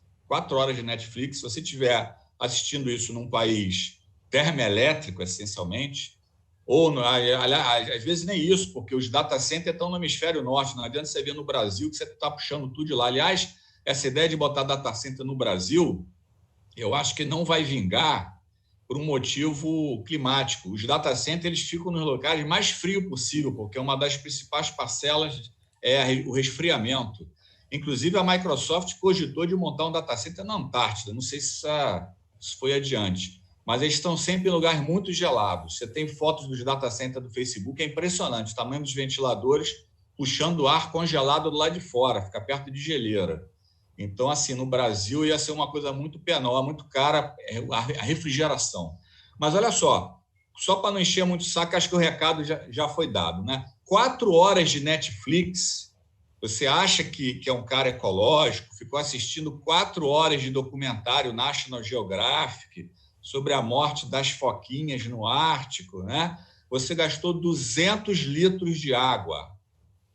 se você estiver assistindo isso num país termoelétrico, essencialmente, ou, às vezes, nem isso, porque os data centers estão no hemisfério norte, não adianta você ver no Brasil que você está puxando tudo de lá. Aliás, essa ideia de botar data center no Brasil, eu acho que não vai vingar por um motivo climático. Os data centers eles ficam nos locais mais frios possível, porque é uma das principais parcelas é o resfriamento. Inclusive, a Microsoft cogitou de montar um data center na Antártida. Não sei se isso foi adiante, mas eles estão sempre em lugares muito gelados. Você tem fotos dos data centers do Facebook, é impressionante o tamanho dos ventiladores puxando ar congelado do lado de fora, fica perto de geleira. Então, assim, no Brasil ia ser uma coisa muito penosa, muito cara a refrigeração. Mas olha só para não encher muito o saco, acho que o recado já foi dado, né? 4 horas de Netflix, você acha que é um cara ecológico, ficou assistindo 4 horas de documentário National Geographic sobre a morte das foquinhas no Ártico, né? Você gastou 200 litros de água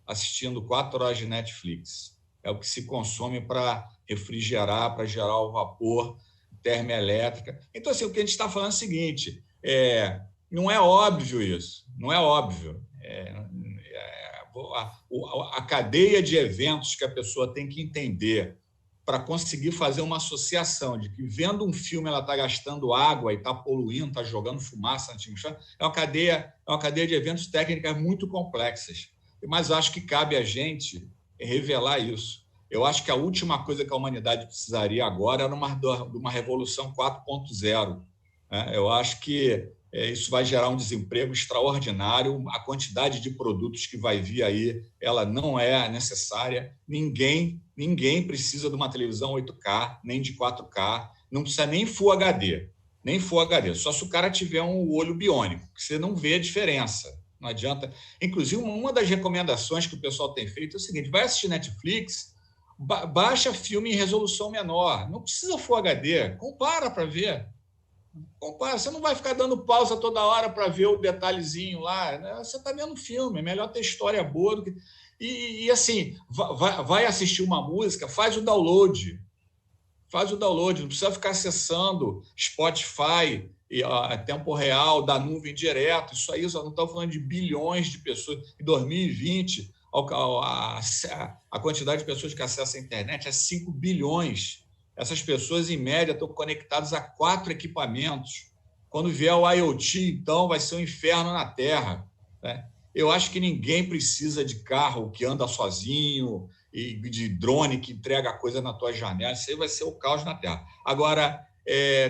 assistindo 4 horas de Netflix. É o que se consome para refrigerar, para gerar o vapor, termoelétrica. Então, assim, o que a gente está falando é o seguinte, não é óbvio isso, não é óbvio. A cadeia de eventos que a pessoa tem que entender para conseguir fazer uma associação de que, vendo um filme, ela está gastando água e está poluindo, está jogando fumaça na atmosfera, é uma cadeia de eventos técnicas muito complexas. Mas acho que cabe a gente revelar isso. Eu acho que a última coisa que a humanidade precisaria agora era uma revolução 4.0. Eu acho que isso vai gerar um desemprego extraordinário. A quantidade de produtos que vai vir aí, ela não é necessária. Ninguém precisa de uma televisão 8K, nem de 4K, não precisa nem Full HD, só se o cara tiver um olho biônico, que você não vê a diferença. Não adianta. Inclusive, uma das recomendações que o pessoal tem feito é o seguinte: vai assistir Netflix, baixa filme em resolução menor, não precisa Full HD, compara para ver. Compara, você não vai ficar dando pausa toda hora para ver o detalhezinho lá, né? Você está vendo filme, é melhor ter história boa do que... E assim, vai assistir uma música, faz o download, não precisa ficar acessando Spotify a tempo real, da nuvem direto. Isso aí, só não estamos falando de bilhões de pessoas. Em 2020, a quantidade de pessoas que acessam a internet é 5 bilhões. Essas pessoas, em média, estão conectadas a 4 equipamentos. Quando vier o IoT, então, vai ser um inferno na Terra, né? Eu acho que ninguém precisa de carro que anda sozinho e de drone que entrega a coisa na tua janela. Isso aí vai ser o caos na Terra. Agora,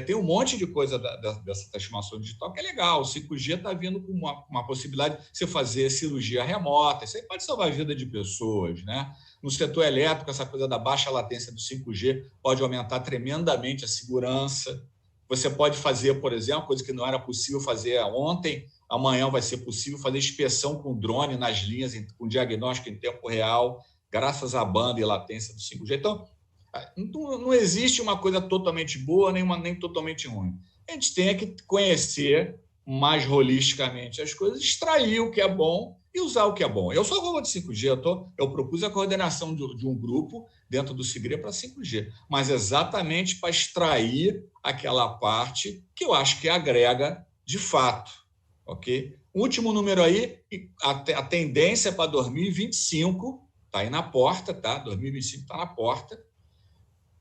tem um monte de coisa dessa transformação digital que é legal. O 5G está vindo com uma possibilidade de você fazer cirurgia remota. Isso aí pode salvar a vida de pessoas, né? No setor elétrico, essa coisa da baixa latência do 5G pode aumentar tremendamente a segurança. Você pode fazer, por exemplo, coisa que não era possível fazer ontem, amanhã vai ser possível fazer inspeção com drone nas linhas, com diagnóstico em tempo real, graças à banda e latência do 5G. Então, não existe uma coisa totalmente boa nem totalmente ruim. A gente tem que conhecer mais holisticamente as coisas, extrair o que é bom e usar o que é bom. Eu sou a favor de 5G, eu propus a coordenação de um grupo dentro do Segre para 5G, mas exatamente para extrair aquela parte que eu acho que agrega de fato. Ok? Último número aí, a tendência para 2025, está aí na porta, tá? 2025 está na porta,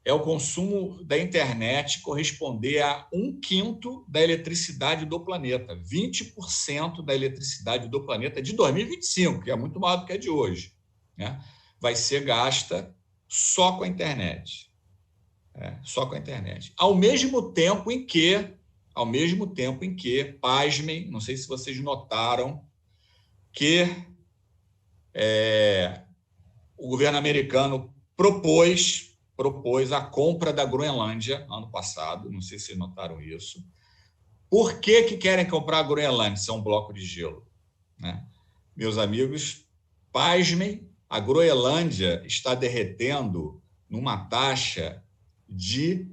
é o consumo da internet corresponder a 1/5 da eletricidade do planeta. 20% da eletricidade do planeta de 2025, que é muito maior do que a de hoje, né? Vai ser gasta só com a internet. Só com a internet. Ao mesmo tempo em que, pasmem, não sei se vocês notaram, que o governo americano propôs a compra da Groenlândia ano passado, não sei se vocês notaram isso. Por que querem comprar a Groenlândia, se é um bloco de gelo, né? Meus amigos, pasmem, a Groenlândia está derretendo numa taxa de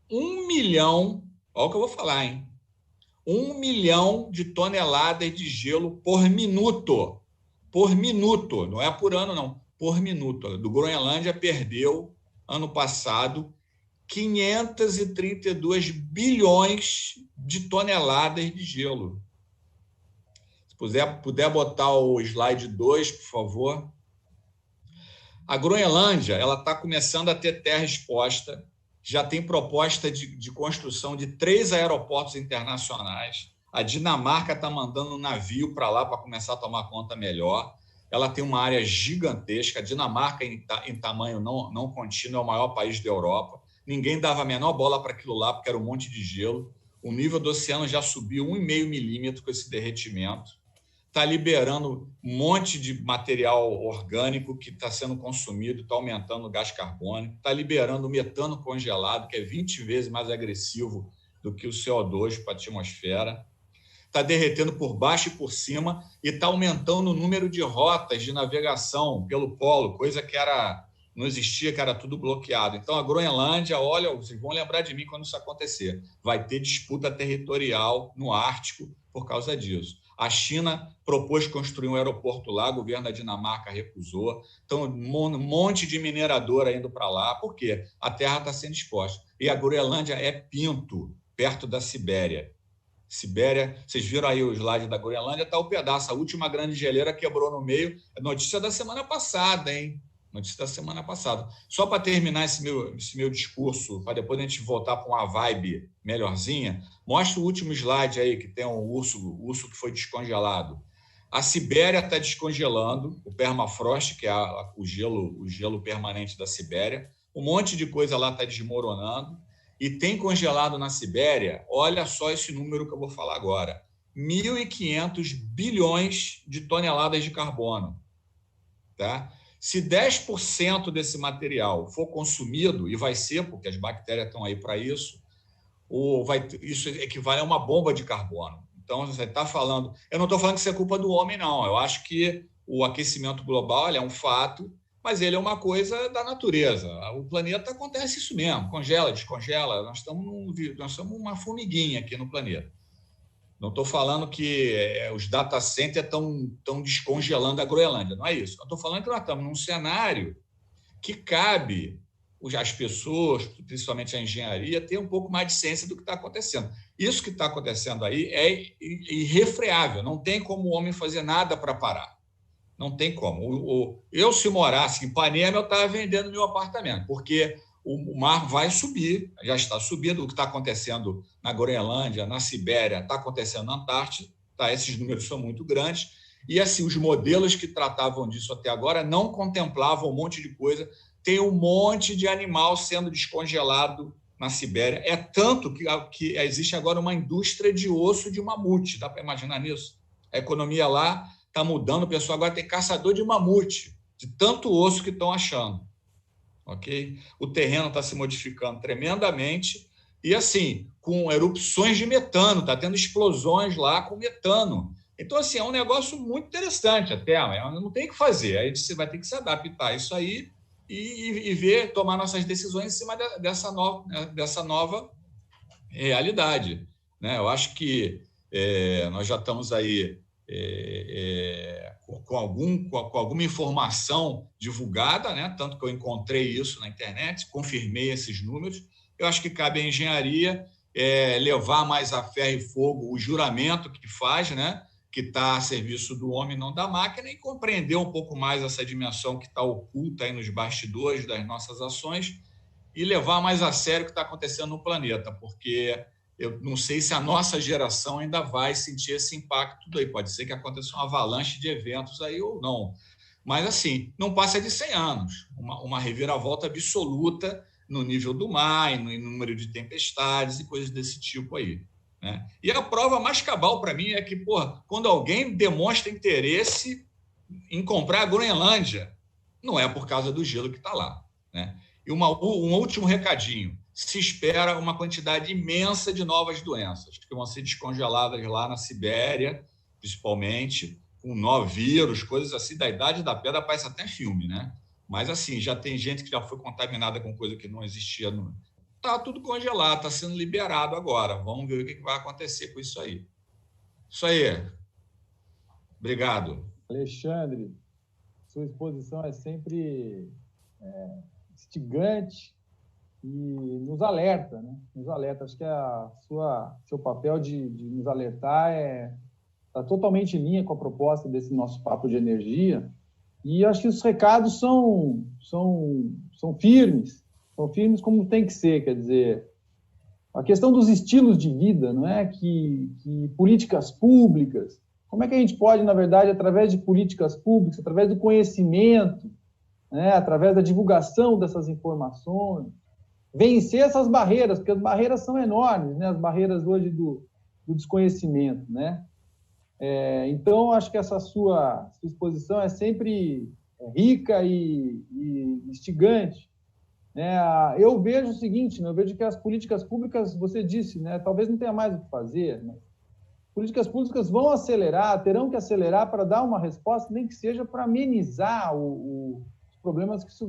1 milhão, olha o que eu vou falar, hein? 1 milhão de toneladas de gelo por minuto. Por minuto, não é por ano, não. Por minuto. Do Groenlândia perdeu, ano passado, 532 bilhões de toneladas de gelo. Se puder botar o slide 2, por favor. A Groenlândia está começando a ter terra exposta, já tem proposta de construção de 3 aeroportos internacionais. A Dinamarca está mandando um navio para lá para começar a tomar conta melhor. Ela tem uma área gigantesca. A Dinamarca, em tamanho não contínuo, é o maior país da Europa. Ninguém dava a menor bola para aquilo lá, porque era um monte de gelo. O nível do oceano já subiu 1,5 milímetro com esse derretimento. Está liberando um monte de material orgânico que está sendo consumido, está aumentando o gás carbônico, está liberando o metano congelado, que é 20 vezes mais agressivo do que o CO2 para a atmosfera. Está derretendo por baixo e por cima e está aumentando o número de rotas de navegação pelo polo, coisa que não existia, que era tudo bloqueado. Então, a Groenlândia, olha, vocês vão lembrar de mim quando isso acontecer, vai ter disputa territorial no Ártico por causa disso. A China propôs construir um aeroporto lá, o governo da Dinamarca recusou. Então, um monte de mineradora indo para lá. Por quê? A terra está sendo exposta. E a Groenlândia é pinto, perto da Sibéria. Sibéria, vocês viram aí o slide da Groenlândia, está o pedaço, a última grande geleira quebrou no meio. É notícia da semana passada, hein? Notícia da semana passada. Só para terminar esse meu discurso, para depois a gente voltar para uma vibe melhorzinha, mostra o último slide aí, que tem um urso que foi descongelado. A Sibéria está descongelando, o permafrost, que é o gelo permanente da Sibéria. Um monte de coisa lá está desmoronando. E tem congelado na Sibéria, olha só esse número que eu vou falar agora, 1.500 bilhões de toneladas de carbono. Tá? Se 10% desse material for consumido, e vai ser, porque as bactérias estão aí para isso, isso equivale a uma bomba de carbono. Então, você está falando... Eu não estou falando que isso é culpa do homem, não. Eu acho que o aquecimento global é um fato, mas ele é uma coisa da natureza. O planeta acontece isso mesmo, congela, descongela. Nós somos uma formiguinha aqui no planeta. Não estou falando que os data centers estão descongelando a Groenlândia, não é isso. Eu estou falando que nós estamos num cenário que cabe as pessoas, principalmente a engenharia, ter um pouco mais de ciência do que está acontecendo. Isso que está acontecendo aí é irrefreável, não tem como o homem fazer nada para parar. Não tem como. Eu, se morasse em Ipanema, eu estava vendendo meu apartamento, porque o mar vai subir, já está subindo. O que está acontecendo na Groenlândia, na Sibéria, está acontecendo na Antártida. Tá? Esses números são muito grandes. E assim, os modelos que tratavam disso até agora não contemplavam um monte de coisa. Tem um monte de animal sendo descongelado na Sibéria. É tanto que existe agora uma indústria de osso de mamute. Dá para imaginar nisso? A economia lá está mudando, o pessoal agora tem caçador de mamute, de tanto osso que estão achando. Okay? O terreno está se modificando tremendamente e, assim, com erupções de metano, está tendo explosões lá com metano. Então, assim, é um negócio muito interessante até, não tem o que fazer, a gente vai ter que se adaptar a isso aí e tomar nossas decisões em cima dessa nova realidade. Né? Eu acho que nós já estamos aí com alguma informação divulgada, né? Tanto que eu encontrei isso na internet, confirmei esses números. Eu acho que cabe à engenharia levar mais a ferro e fogo o juramento que faz, né? Que está a serviço do homem, não da máquina, e compreender um pouco mais essa dimensão que está oculta aí nos bastidores das nossas ações e levar mais a sério o que está acontecendo no planeta, porque eu não sei se a nossa geração ainda vai sentir esse impacto tudo aí. Pode ser que aconteça uma avalanche de eventos aí ou não. Mas, assim, não passa de 100 anos. Uma reviravolta absoluta no nível do mar, no número de tempestades e coisas desse tipo aí. Né? E a prova mais cabal para mim é que, quando alguém demonstra interesse em comprar a Groenlândia, não é por causa do gelo que está lá. Né? E um último recadinho. Se espera uma quantidade imensa de novas doenças que vão ser descongeladas lá na Sibéria, principalmente, com novos vírus, coisas assim, da Idade da Pedra, parece até filme, né? Mas, assim, já tem gente que já foi contaminada com coisa que não existia. Está tudo congelado, está sendo liberado agora. Vamos ver o que vai acontecer com isso aí. Isso aí. Obrigado. Alexandre, sua exposição é sempre instigante e nos alerta, né? Nos alerta. Acho que seu papel de nos alertar está totalmente em linha com a proposta desse nosso papo de energia. E acho que os recados são firmes como tem que ser. Quer dizer, a questão dos estilos de vida, não é? Que políticas públicas, como é que a gente pode, na verdade, através de políticas públicas, através do conhecimento, né, através da divulgação dessas informações, vencer essas barreiras, porque as barreiras são enormes, né? As barreiras hoje do desconhecimento, né? Então, acho que essa sua exposição é sempre rica e instigante, né? Eu vejo o seguinte, né? Eu vejo que as políticas públicas, você disse, né? Talvez não tenha mais o que fazer, mas políticas públicas vão acelerar, terão que acelerar para dar uma resposta, nem que seja para amenizar os problemas que isso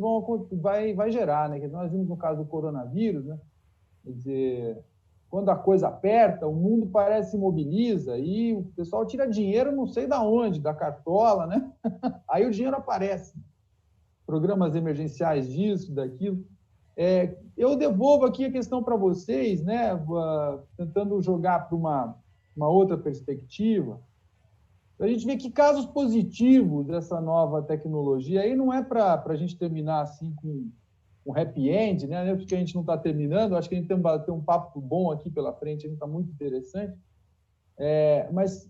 vai gerar, né? Que nós vimos no caso do coronavírus, né? Quer dizer, quando a coisa aperta, o mundo parece se mobiliza e o pessoal tira dinheiro não sei da onde, da cartola, né? Aí o dinheiro aparece. Programas emergenciais disso, daquilo. Eu devolvo aqui a questão para vocês, né? Tentando jogar para uma outra perspectiva. A gente vê que casos positivos dessa nova tecnologia, aí não é para a gente terminar assim com um happy end, né? Porque a gente não está terminando, acho que a gente tem um papo bom aqui pela frente, está muito interessante. Mas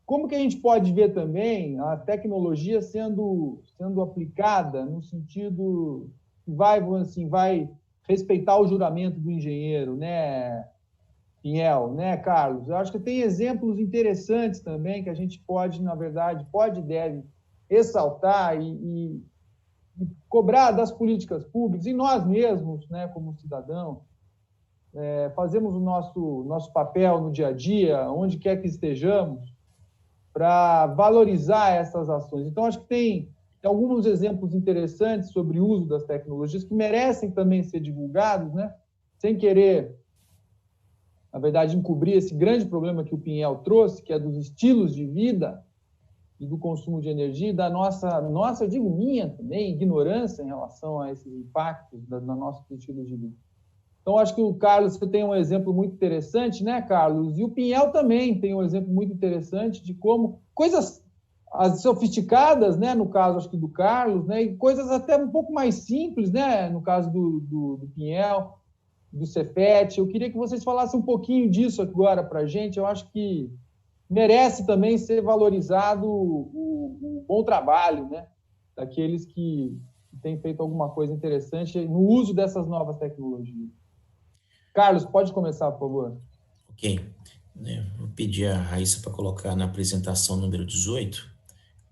como que a gente pode ver também a tecnologia sendo aplicada no sentido que vai respeitar o juramento do engenheiro, né, Pinhel, né, Carlos? Eu acho que tem exemplos interessantes também que a gente pode, na verdade, pode e deve ressaltar e cobrar das políticas públicas, e nós mesmos, né, como cidadãos, fazemos o nosso papel no dia a dia, onde quer que estejamos, para valorizar essas ações. Então, acho que tem alguns exemplos interessantes sobre o uso das tecnologias que merecem também ser divulgados, né, sem querer, na verdade, encobrir esse grande problema que o Pinhel trouxe, que é dos estilos de vida e do consumo de energia, e da nossa, digo minha também, ignorância em relação a esses impactos da nosso estilo de vida. Então, acho que o Carlos, você tem um exemplo muito interessante, né, Carlos? E o Pinhel também tem um exemplo muito interessante de como coisas sofisticadas, né, no caso, acho que do Carlos, né, e coisas até um pouco mais simples, né, no caso do Pinhel, do Cefet. Eu queria que vocês falassem um pouquinho disso agora para a gente. Eu acho que merece também ser valorizado o bom trabalho, né, daqueles que têm feito alguma coisa interessante no uso dessas novas tecnologias. Carlos, pode começar, por favor. Ok. Vou pedir a Raíssa para colocar na apresentação número 18,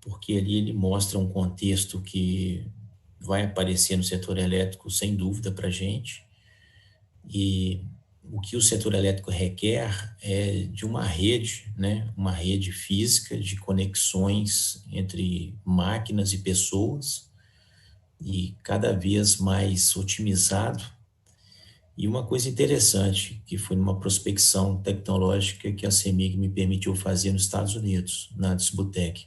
porque ali ele mostra um contexto que vai aparecer no setor elétrico, sem dúvida, para a gente. E o que o setor elétrico requer é de uma rede, né? Uma rede física de conexões entre máquinas e pessoas, e cada vez mais otimizado. E uma coisa interessante, que foi numa prospecção tecnológica que a CEMIG me permitiu fazer nos Estados Unidos, na Disbutec.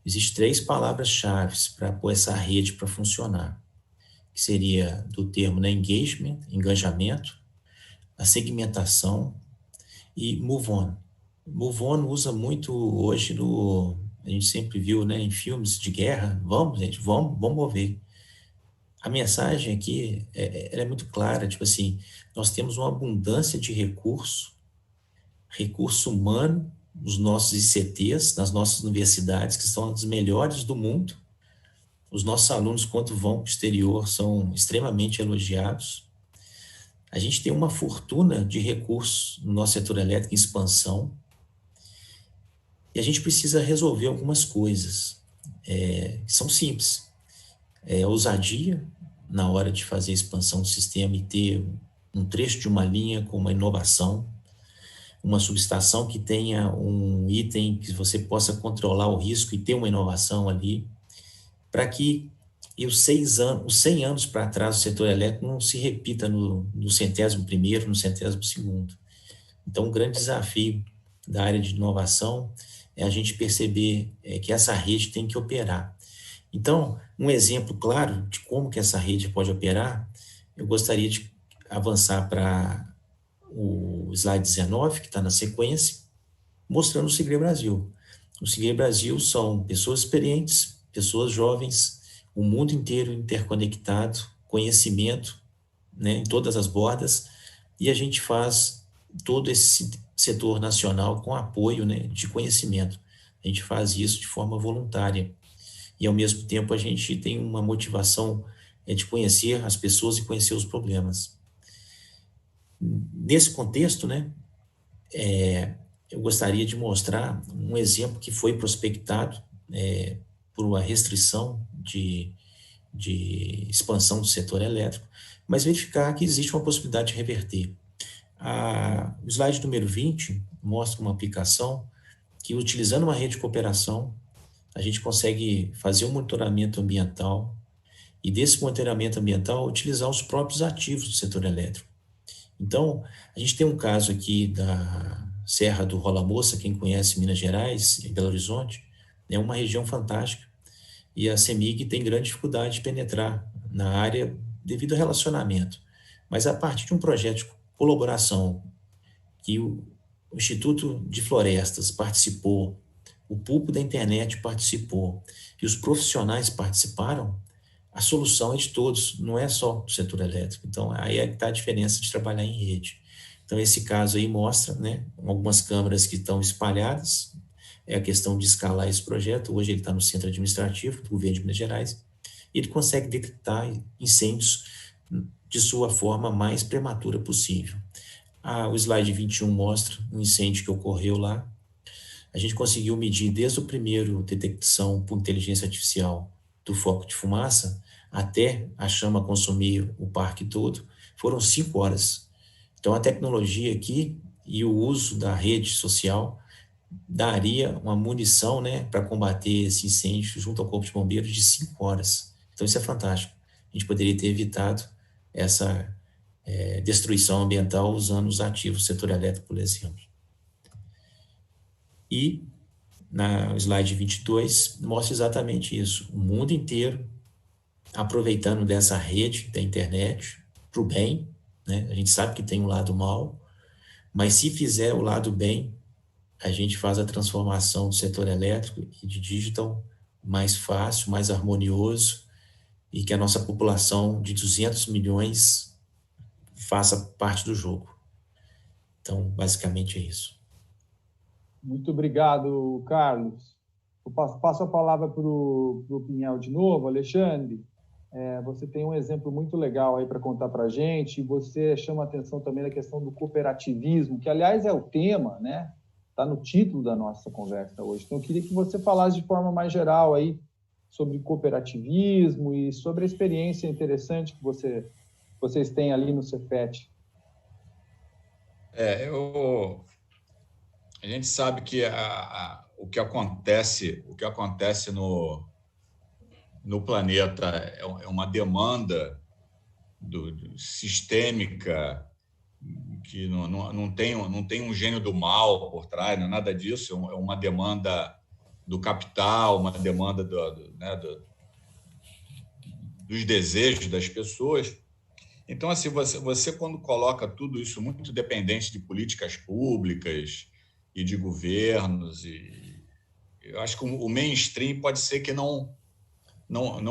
Existem 3 palavras-chave para pôr essa rede para funcionar, que seria do termo, né, engajamento, a segmentação e move on. Move on usa muito hoje a gente sempre viu, né, em filmes de guerra, vamos, gente, vamos mover. A mensagem aqui ela é muito clara, tipo assim, nós temos uma abundância de recurso humano nos nossos ICTs, nas nossas universidades, que são as melhores do mundo. Os nossos alunos, quando vão para o exterior, são extremamente elogiados. A gente tem uma fortuna de recursos no nosso setor elétrico em expansão, e a gente precisa resolver algumas coisas que são simples. Ousadia na hora de fazer a expansão do sistema e ter um trecho de uma linha com uma inovação, uma subestação que tenha um item que você possa controlar o risco e ter uma inovação ali, para que os 100 anos para trás do setor elétrico não se repita no 101º, no 102º. Então, um grande desafio da área de inovação é a gente perceber que essa rede tem que operar. Então, um exemplo claro de como que essa rede pode operar, eu gostaria de avançar para o slide 19, que está na sequência, mostrando o Segre Brasil. O Segre Brasil são pessoas experientes, pessoas jovens, o mundo inteiro interconectado, conhecimento, né, em todas as bordas, e a gente faz todo esse setor nacional com apoio, né, de conhecimento. A gente faz isso de forma voluntária e, ao mesmo tempo, a gente tem uma motivação de conhecer as pessoas e conhecer os problemas. Nesse contexto, né, eu gostaria de mostrar um exemplo que foi prospectado por uma restrição de expansão do setor elétrico, mas verificar que existe uma possibilidade de reverter. O slide número 20 mostra uma aplicação que, utilizando uma rede de cooperação, a gente consegue fazer um monitoramento ambiental e, desse monitoramento ambiental, utilizar os próprios ativos do setor elétrico. Então, a gente tem um caso aqui da Serra do Rola Moça, quem conhece Minas Gerais e Belo Horizonte, é uma região fantástica, e a CEMIG tem grande dificuldade de penetrar na área devido ao relacionamento. Mas, a partir de um projeto de colaboração que o Instituto de Florestas participou, o público da internet participou e os profissionais participaram, a solução é de todos, não é só do setor elétrico. Então, aí é que está a diferença de trabalhar em rede. Então, esse caso aí mostra, né, algumas câmaras que estão espalhadas, é a questão de escalar esse projeto. Hoje ele está no centro administrativo do governo de Minas Gerais, e ele consegue detectar incêndios de sua forma mais prematura possível. O slide 21 mostra um incêndio que ocorreu lá. A gente conseguiu medir desde o primeiro detecção por inteligência artificial do foco de fumaça até a chama consumir o parque todo, foram 5 horas. Então, a tecnologia aqui e o uso da rede social daria uma munição, né, para combater esse incêndio junto ao Corpo de Bombeiros de 5 horas. Então, isso é fantástico. A gente poderia ter evitado essa destruição ambiental usando os ativos do setor elétrico, por exemplo. E, no slide 22, mostra exatamente isso. O mundo inteiro aproveitando dessa rede da internet para o bem, né? A gente sabe que tem um lado mal, mas se fizer o lado bem, a gente faz a transformação do setor elétrico e de digital mais fácil, mais harmonioso, e que a nossa população de 200 milhões faça parte do jogo. Então, basicamente é isso. Muito obrigado, Carlos. Eu passo a palavra para o Pinhel de novo. Alexandre, você tem um exemplo muito legal aí para contar para a gente, e você chama a atenção também da questão do cooperativismo, que, aliás, é o tema, né? Está no título da nossa conversa hoje. Então, eu queria que você falasse de forma mais geral aí sobre cooperativismo e sobre a experiência interessante que vocês têm ali no Cefet. A gente sabe que o que acontece no planeta é uma demanda sistêmica, que não tem um gênio do mal por trás, não é nada disso, é uma demanda do capital, uma demanda dos desejos das pessoas. Então, assim, você quando coloca tudo isso muito dependente de políticas públicas e de governos, e eu acho que o mainstream pode ser que não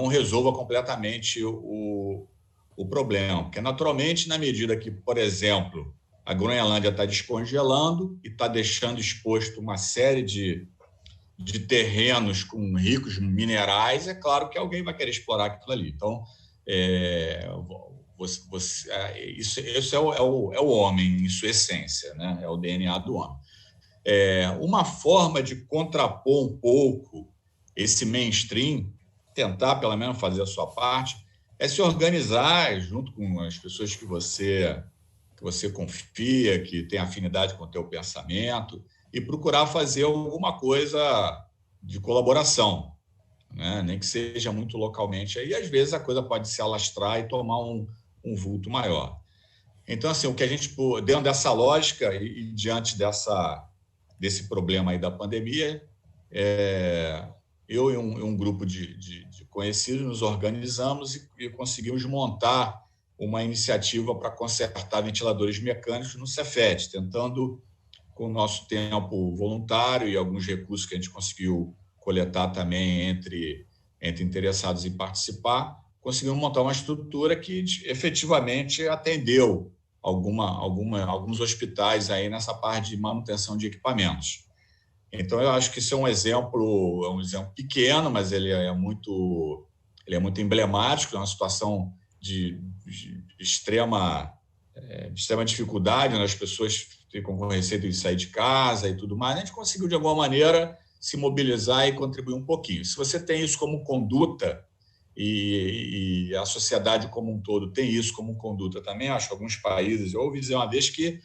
resolva completamente o problema, porque naturalmente, na medida que, por exemplo, a Groenlândia está descongelando e está deixando exposto uma série de terrenos com ricos minerais, é claro que alguém vai querer explorar aquilo ali. Então, isso é o homem em sua essência, né? É o DNA do homem. Uma forma de contrapor um pouco esse mainstream, tentar pelo menos fazer a sua parte, é se organizar junto com as pessoas que você confia, que tem afinidade com o teu pensamento, e procurar fazer alguma coisa de colaboração, né? Nem que seja muito localmente. Aí, às vezes, a coisa pode se alastrar e tomar um vulto maior. Então, assim, o que a gente, dentro dessa lógica e diante desse problema aí da pandemia, eu e um grupo de conhecidos nos organizamos e conseguimos montar uma iniciativa para consertar ventiladores mecânicos no Cefet, tentando, com o nosso tempo voluntário e alguns recursos que a gente conseguiu coletar também entre interessados em participar, conseguimos montar uma estrutura que efetivamente atendeu alguns hospitais aí nessa parte de manutenção de equipamentos. Então, eu acho que isso é um exemplo pequeno, mas ele é muito emblemático, é uma situação de extrema dificuldade, né? As pessoas ficam com receio de sair de casa e tudo mais. A gente conseguiu, de alguma maneira, se mobilizar e contribuir um pouquinho. Se você tem isso como conduta, e a sociedade como um todo tem isso como conduta também, acho que alguns países, eu ouvi dizer uma vez que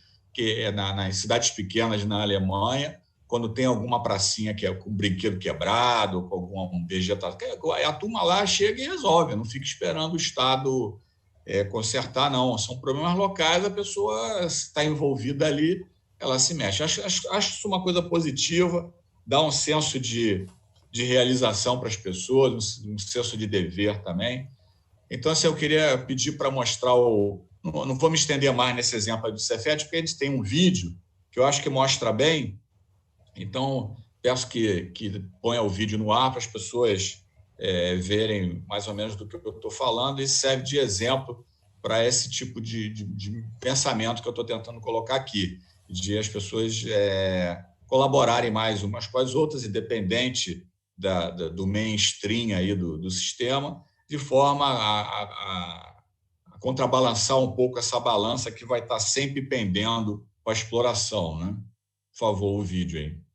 nas cidades pequenas na Alemanha, quando tem alguma pracinha que é com brinquedo quebrado, com algum vegetação, a turma lá chega e resolve, não fica esperando o Estado consertar, não. São problemas locais, a pessoa está envolvida ali, ela se mexe. Acho isso uma coisa positiva, dá um senso de realização para as pessoas, um senso de dever também. Então, assim, eu queria pedir para mostrar não vou me estender mais nesse exemplo do Cefet, porque a gente tem um vídeo que eu acho que mostra bem. Então, peço que ponha o vídeo no ar para as pessoas verem mais ou menos do que eu estou falando e serve de exemplo para esse tipo de pensamento que eu estou tentando colocar aqui, de as pessoas colaborarem mais umas com as outras, independente do mainstream aí do sistema, de forma a contrabalançar um pouco essa balança que vai estar sempre pendendo com a exploração, né? Por favor, o vídeo aí.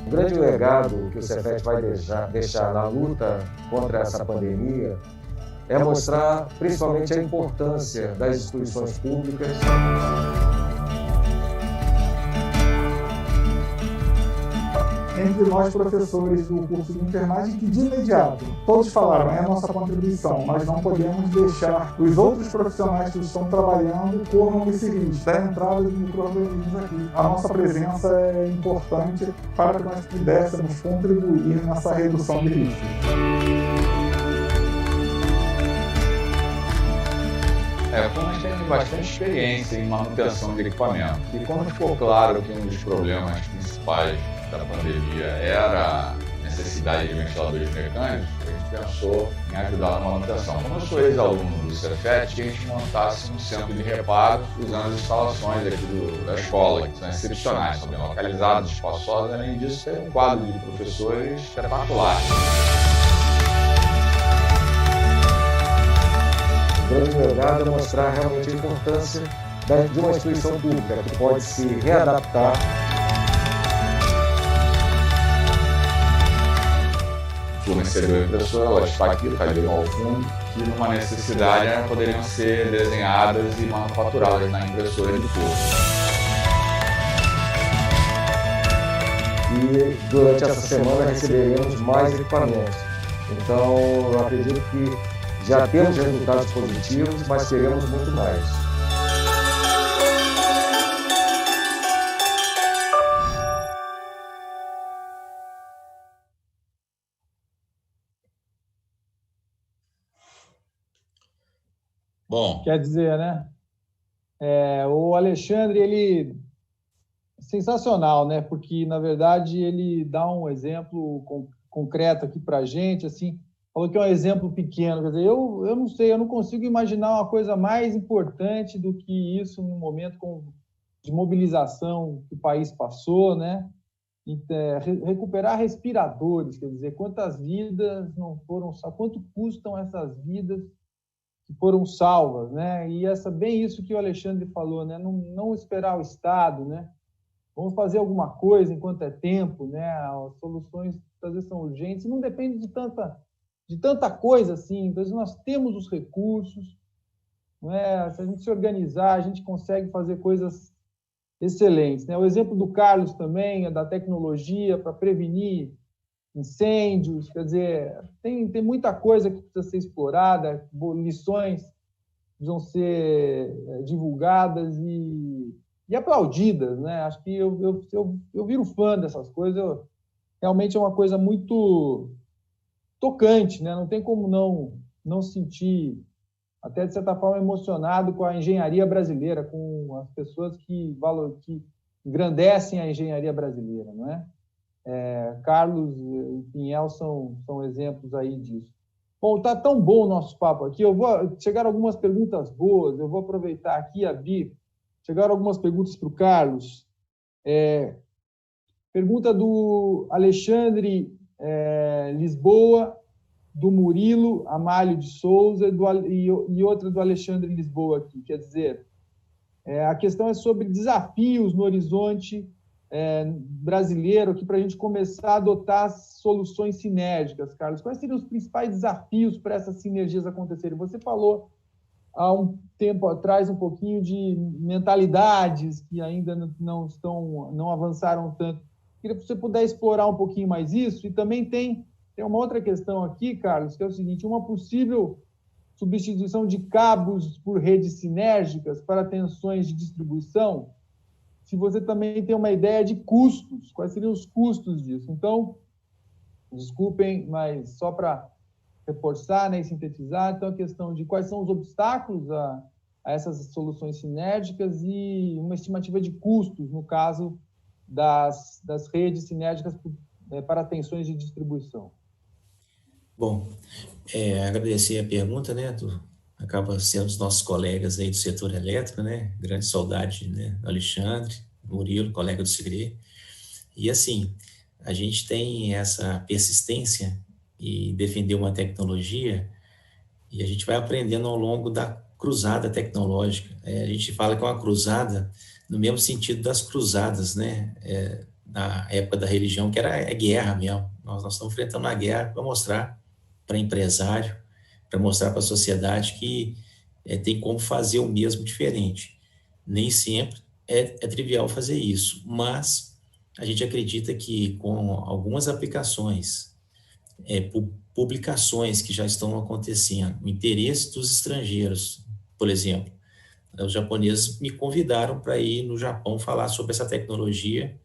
O grande legado que o Cefet vai deixar na luta contra essa pandemia é mostrar principalmente a importância das instituições públicas. Entre nós, professores do curso de enfermagem, que de imediato todos falaram, é a nossa contribuição, nós não podemos deixar os outros profissionais que estão trabalhando corram esse risco da entrada de micro-organismos aqui. A nossa presença é importante para que nós pudéssemos contribuir nessa redução de risco. Como nós temos bastante experiência em manutenção de equipamento, e quando ficou claro que um dos problemas principais da pandemia era a necessidade de ventiladores mecânicos, a gente pensou em ajudar na manutenção. Como eu sou ex-aluno do Cefet, que a gente montasse um centro de reparo usando as instalações aqui da escola, que são excepcionais, são bem localizadas, espaçosas. Além disso, tem um quadro de professores espetacular. O grande legado é mostrar realmente a importância de uma instituição pública que pode se readaptar. Fornecedor de impressora, ela está aqui, está ali ao fundo, que numa necessidade poderiam ser desenhadas e manufaturadas na impressora de forno. E durante essa semana receberemos mais equipamentos. Então, eu acredito que já temos resultados positivos, mas teremos muito mais. Bom, quer dizer, né? O Alexandre, ele é sensacional, né? Porque, na verdade, ele dá um exemplo concreto aqui para a gente, assim, falou que é um exemplo pequeno. Quer dizer, eu não sei, eu não consigo imaginar uma coisa mais importante do que isso num momento de mobilização que o país passou, né? Recuperar respiradores, quer dizer, quantas vidas não foram, quanto custam essas vidas que foram salvas, né? E bem isso que o Alexandre falou, né? Não esperar o Estado, né? Vamos fazer alguma coisa enquanto é tempo, né? As soluções às vezes são urgentes e não depende de tanta coisa assim. Então, nós temos os recursos, não é? Se a gente se organizar, a gente consegue fazer coisas excelentes, né? O exemplo do Carlos também, da tecnologia para prevenir incêndios, quer dizer, tem muita coisa que precisa ser explorada, lições precisam ser divulgadas e aplaudidas, né? Acho que eu viro fã dessas coisas. Realmente é uma coisa muito tocante, né? Não tem como não sentir, até de certa forma, emocionado com a engenharia brasileira, com as pessoas que engrandecem a engenharia brasileira, não é? Carlos e Pinhel são exemplos aí disso. Bom, está tão bom o nosso papo aqui. Chegaram algumas perguntas boas, eu vou aproveitar aqui e abrir. Chegaram algumas perguntas para o Carlos. Pergunta do Alexandre Lisboa, do Murilo Amália de Souza e outra do Alexandre Lisboa aqui. Quer dizer, a questão é sobre desafios no horizonte brasileiro aqui para a gente começar a adotar soluções sinérgicas, Carlos. Quais seriam os principais desafios para essas sinergias acontecerem? Você falou há um tempo atrás um pouquinho de mentalidades que ainda não avançaram tanto. Queria que você pudesse explorar um pouquinho mais isso. E também tem uma outra questão aqui, Carlos, que é o seguinte: uma possível substituição de cabos por redes sinérgicas para tensões de distribuição. Se você também tem uma ideia de custos, quais seriam os custos disso? Então, desculpem, mas só para reforçar, né, e sintetizar, então a questão de quais são os obstáculos a essas soluções sinérgicas e uma estimativa de custos, no caso das redes sinérgicas para tensões de distribuição. Bom, agradecer a pergunta, né? Acaba sendo os nossos colegas aí do setor elétrico, né? Grande saudade, né? Alexandre, Murilo, colega do Segre. E assim, a gente tem essa persistência em defender uma tecnologia e a gente vai aprendendo ao longo da cruzada tecnológica. A gente fala que é uma cruzada no mesmo sentido das cruzadas, né? Na época da religião, que era guerra mesmo. Nós estamos enfrentando uma guerra para mostrar para empresário, para mostrar para a sociedade que tem como fazer o mesmo diferente. Nem sempre é trivial fazer isso, mas a gente acredita que com algumas aplicações, publicações que já estão acontecendo, o interesse dos estrangeiros, por exemplo, os japoneses me convidaram para ir no Japão falar sobre essa tecnologia,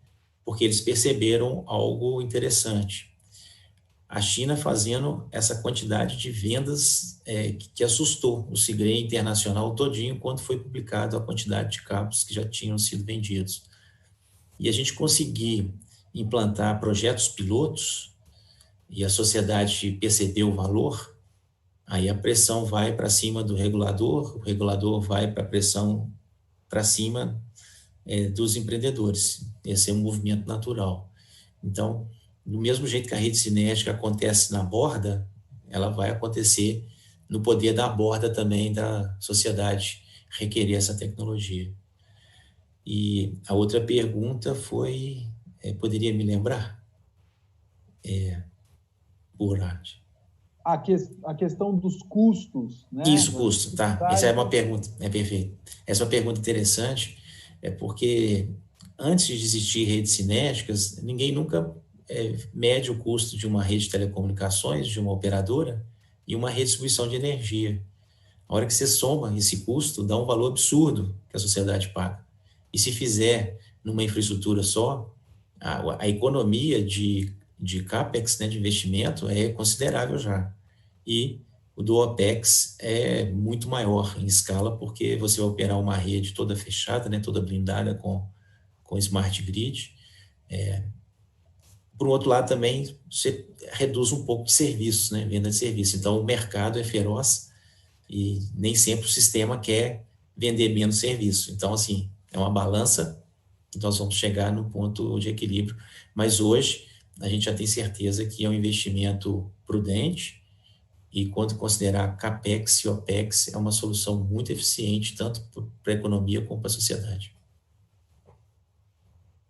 porque eles perceberam algo interessante. A China fazendo essa quantidade de vendas que assustou o Segre internacional todinho quando foi publicado a quantidade de cabos que já tinham sido vendidos. E a gente conseguir implantar projetos pilotos e a sociedade perceber o valor, aí a pressão vai para cima do regulador, o regulador vai para a pressão para cima dos empreendedores. Esse é um movimento natural. Então, do mesmo jeito que a rede sinérgica acontece na borda, ela vai acontecer no poder da borda também da sociedade requerer essa tecnologia. E a outra pergunta foi, poderia me lembrar? Burati. A questão dos custos, né? Isso, custo, tá. Essa é uma pergunta, perfeito. Essa é uma pergunta interessante, porque antes de existir redes sinérgicas, ninguém nunca mede o custo de uma rede de telecomunicações, de uma operadora, e uma redistribuição de energia. A hora que você soma esse custo, dá um valor absurdo que a sociedade paga. E se fizer numa infraestrutura só, a economia de CAPEX, né, de investimento, é considerável já. E o do OPEX é muito maior em escala, porque você vai operar uma rede toda fechada, né, toda blindada com smart grid. Por outro lado, também, você reduz um pouco de serviços, né, venda de serviços. Então, o mercado é feroz e nem sempre o sistema quer vender menos serviço. Então, assim, é uma balança que nós vamos chegar no ponto de equilíbrio. Mas hoje, a gente já tem certeza que é um investimento prudente e, quando considerar CAPEX e OPEX, é uma solução muito eficiente, tanto para a economia como para a sociedade.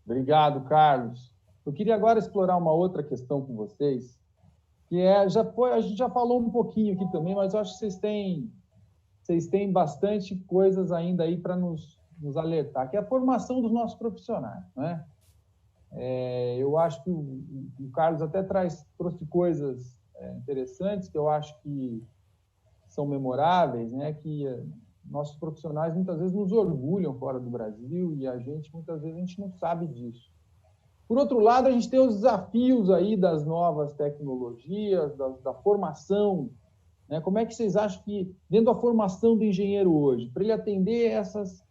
Obrigado, Carlos. Eu queria agora explorar uma outra questão com vocês, que a gente já falou um pouquinho aqui também, mas eu acho que vocês têm bastante coisas ainda aí para nos alertar, que é a formação dos nossos profissionais, né? Eu acho que o Carlos até trouxe coisas interessantes que eu acho que são memoráveis, né? Que nossos profissionais muitas vezes nos orgulham fora do Brasil e muitas vezes a gente não sabe disso. Por outro lado, a gente tem os desafios aí das novas tecnologias, da formação, né? Como é que vocês acham que, dentro da formação do engenheiro hoje, para ele atender essas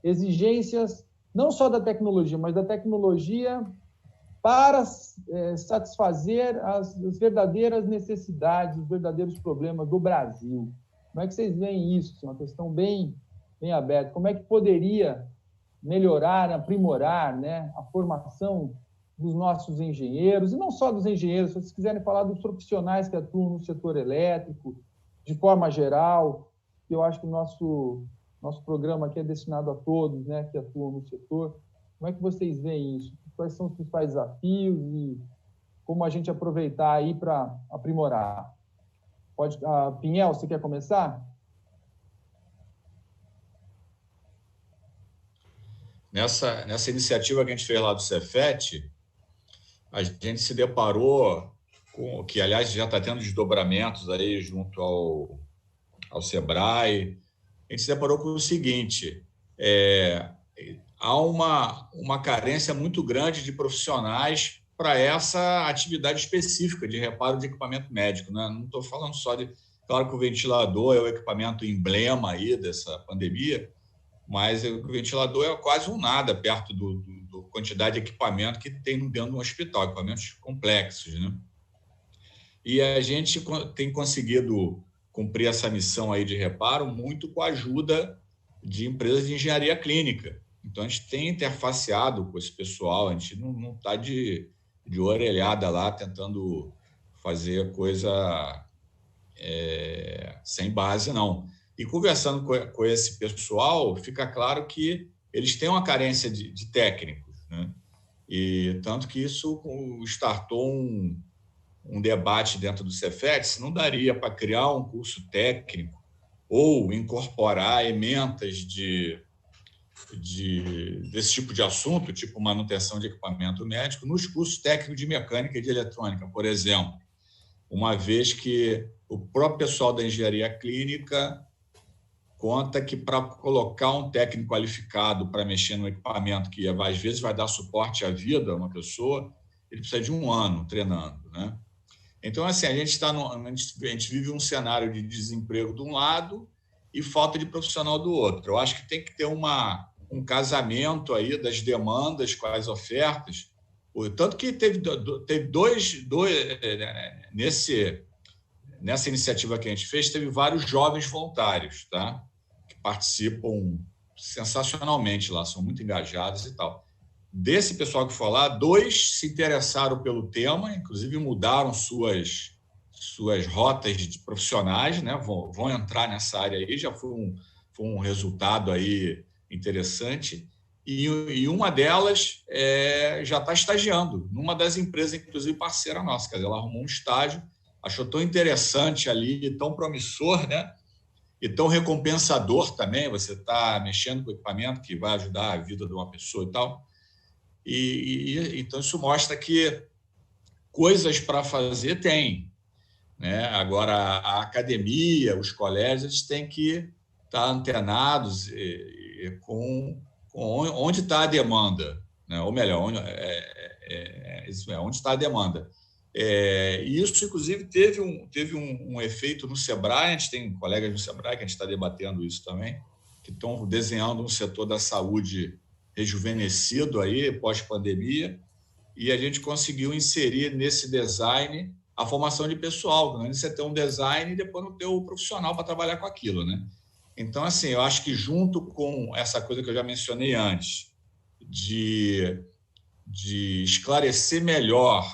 exigências, não só da tecnologia, mas da tecnologia para satisfazer as verdadeiras necessidades, os verdadeiros problemas do Brasil? Como é que vocês veem isso? É uma questão bem aberta. Como é que poderia melhorar, aprimorar, né, a formação dos nossos engenheiros, e não só dos engenheiros, se vocês quiserem falar dos profissionais que atuam no setor elétrico, de forma geral, que eu acho que o nosso programa aqui é destinado a todos, né, que atuam no setor. Como é que vocês veem isso? Quais são os principais desafios e como a gente aproveitar aí para aprimorar? Pinhel, você quer começar? Nessa iniciativa que a gente fez lá do Cefet, a gente se deparou com, que aliás já está tendo desdobramentos aí junto ao Sebrae, a gente se deparou com o seguinte, há uma carência muito grande de profissionais para essa atividade específica de reparo de equipamento médico, né? Não estou falando só de... Claro que o ventilador é o equipamento emblema aí dessa pandemia, mas o ventilador é quase um nada perto da quantidade de equipamento que tem dentro de um hospital, equipamentos complexos, né? E a gente tem conseguido cumprir essa missão aí de reparo muito com a ajuda de empresas de engenharia clínica. Então, a gente tem interfaceado com esse pessoal, a gente não está de orelhada lá tentando fazer coisa sem base, não. E conversando com esse pessoal, fica claro que eles têm uma carência de técnicos, né? E tanto que isso startou um debate dentro do Cefet, se não daria para criar um curso técnico ou incorporar ementas desse tipo de assunto, tipo manutenção de equipamento médico, nos cursos técnicos de mecânica e de eletrônica, por exemplo, uma vez que o próprio pessoal da engenharia clínica conta que para colocar um técnico qualificado para mexer no equipamento que às vezes vai dar suporte à vida a uma pessoa, ele precisa de 1 ano treinando, né? Então, assim, a gente vive um cenário de desemprego de um lado e falta de profissional do outro. Eu acho que tem que ter um casamento aí das demandas com as ofertas, tanto que teve dois nessa iniciativa que a gente fez, teve vários jovens voluntários, tá? Que participam sensacionalmente lá, são muito engajados e tal. Desse pessoal que foi lá, 2 se interessaram pelo tema, inclusive mudaram suas rotas de profissionais, né? Vão entrar nessa área aí, já foi um resultado aí interessante. E uma delas já está estagiando numa das empresas, inclusive parceira nossa, quer dizer, ela arrumou um estágio, achou tão interessante ali, tão promissor, né? E tão recompensador também, você está mexendo com equipamento que vai ajudar a vida de uma pessoa e tal. Então, isso mostra que coisas para fazer tem, né? Agora, a academia, os colégios, eles têm que estar antenados com onde está a demanda, né? Ou melhor, onde está a demanda. E isso, inclusive, teve um efeito no Sebrae. A gente tem colegas no Sebrae que a gente está debatendo isso também, que estão desenhando um setor da saúde rejuvenescido aí, pós-pandemia, e a gente conseguiu inserir nesse design a formação de pessoal, não é você ter um design e depois não ter o profissional para trabalhar com aquilo, né? Então, assim, eu acho que junto com essa coisa que eu já mencionei antes, de esclarecer melhor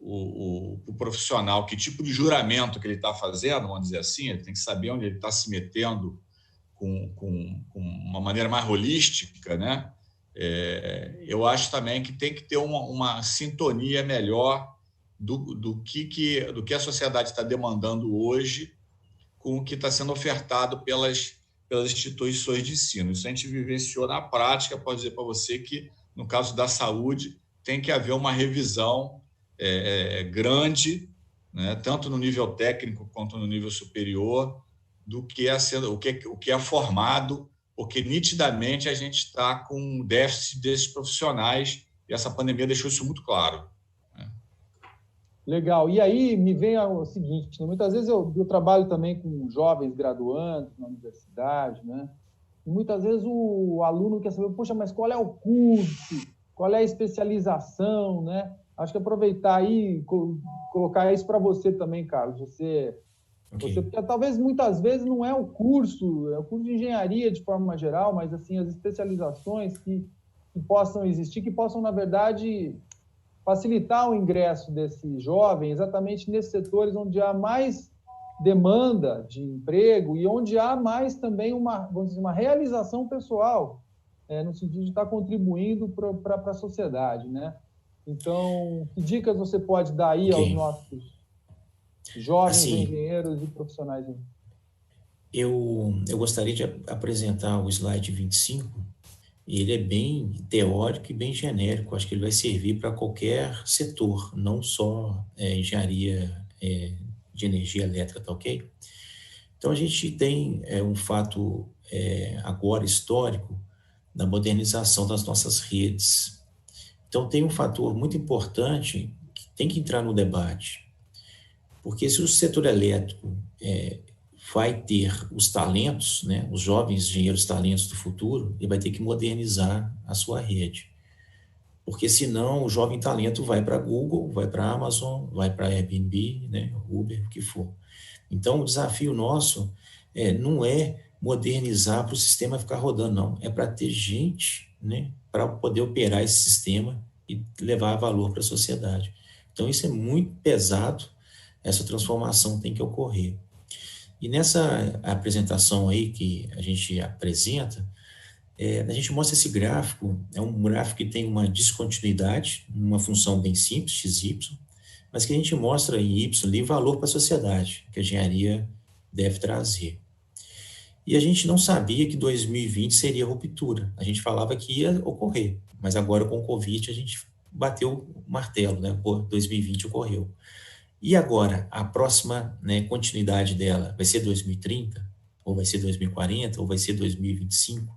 o profissional que tipo de juramento que ele está fazendo, vamos dizer assim, ele tem que saber onde ele está se metendo com uma maneira mais holística, né? Eu acho também que tem que ter uma sintonia melhor do que a sociedade está demandando hoje com o que está sendo ofertado pelas instituições de ensino. Isso a gente vivenciou na prática. Posso dizer para você que, no caso da saúde, tem que haver uma revisão grande, né, tanto no nível técnico quanto no nível superior, do que o que é formado, porque nitidamente a gente está com um déficit desses profissionais e essa pandemia deixou isso muito claro. Legal. E aí me vem o seguinte, né? Muitas vezes eu trabalho também com jovens graduandos na universidade, né? E muitas vezes o aluno quer saber, poxa, mas qual é o curso? Qual é a especialização, né? Acho que aproveitar aí, colocar isso para você também, Carlos. Você, porque talvez muitas vezes não é o curso de engenharia de forma geral, mas assim as especializações que possam existir, que possam, na verdade, facilitar o ingresso desse jovem exatamente nesses setores onde há mais demanda de emprego e onde há mais também vamos dizer, uma realização pessoal, no sentido de estar contribuindo para a sociedade, né? Então, que dicas você pode dar aí aos nossos jovens engenheiros e profissionais? Eu gostaria de apresentar o slide 25. Ele é bem teórico e bem genérico. Acho que ele vai servir para qualquer setor, não só engenharia de energia elétrica, tá ok? Então, a gente tem um fato agora histórico da modernização das nossas redes. Então, tem um fator muito importante que tem que entrar no debate, porque se o setor elétrico vai ter os talentos, né, os jovens engenheiros talentos do futuro, ele vai ter que modernizar a sua rede. Porque senão o jovem talento vai para a Google, vai para a Amazon, vai para a Airbnb, né, Uber, o que for. Então o desafio nosso não é modernizar para o sistema ficar rodando, não. É para ter gente, né, para poder operar esse sistema e levar valor para a sociedade. Então isso é muito pesado, essa transformação tem que ocorrer. E nessa apresentação aí que a gente apresenta, a gente mostra esse gráfico, é um gráfico que tem uma descontinuidade, uma função bem simples, XY, mas que a gente mostra em Y ali valor para a sociedade, que a engenharia deve trazer. E a gente não sabia que 2020 seria ruptura, a gente falava que ia ocorrer, mas agora com o Covid a gente bateu o martelo, né? 2020 ocorreu. E agora, a próxima, né, continuidade dela vai ser 2030, ou vai ser 2040, ou vai ser 2025?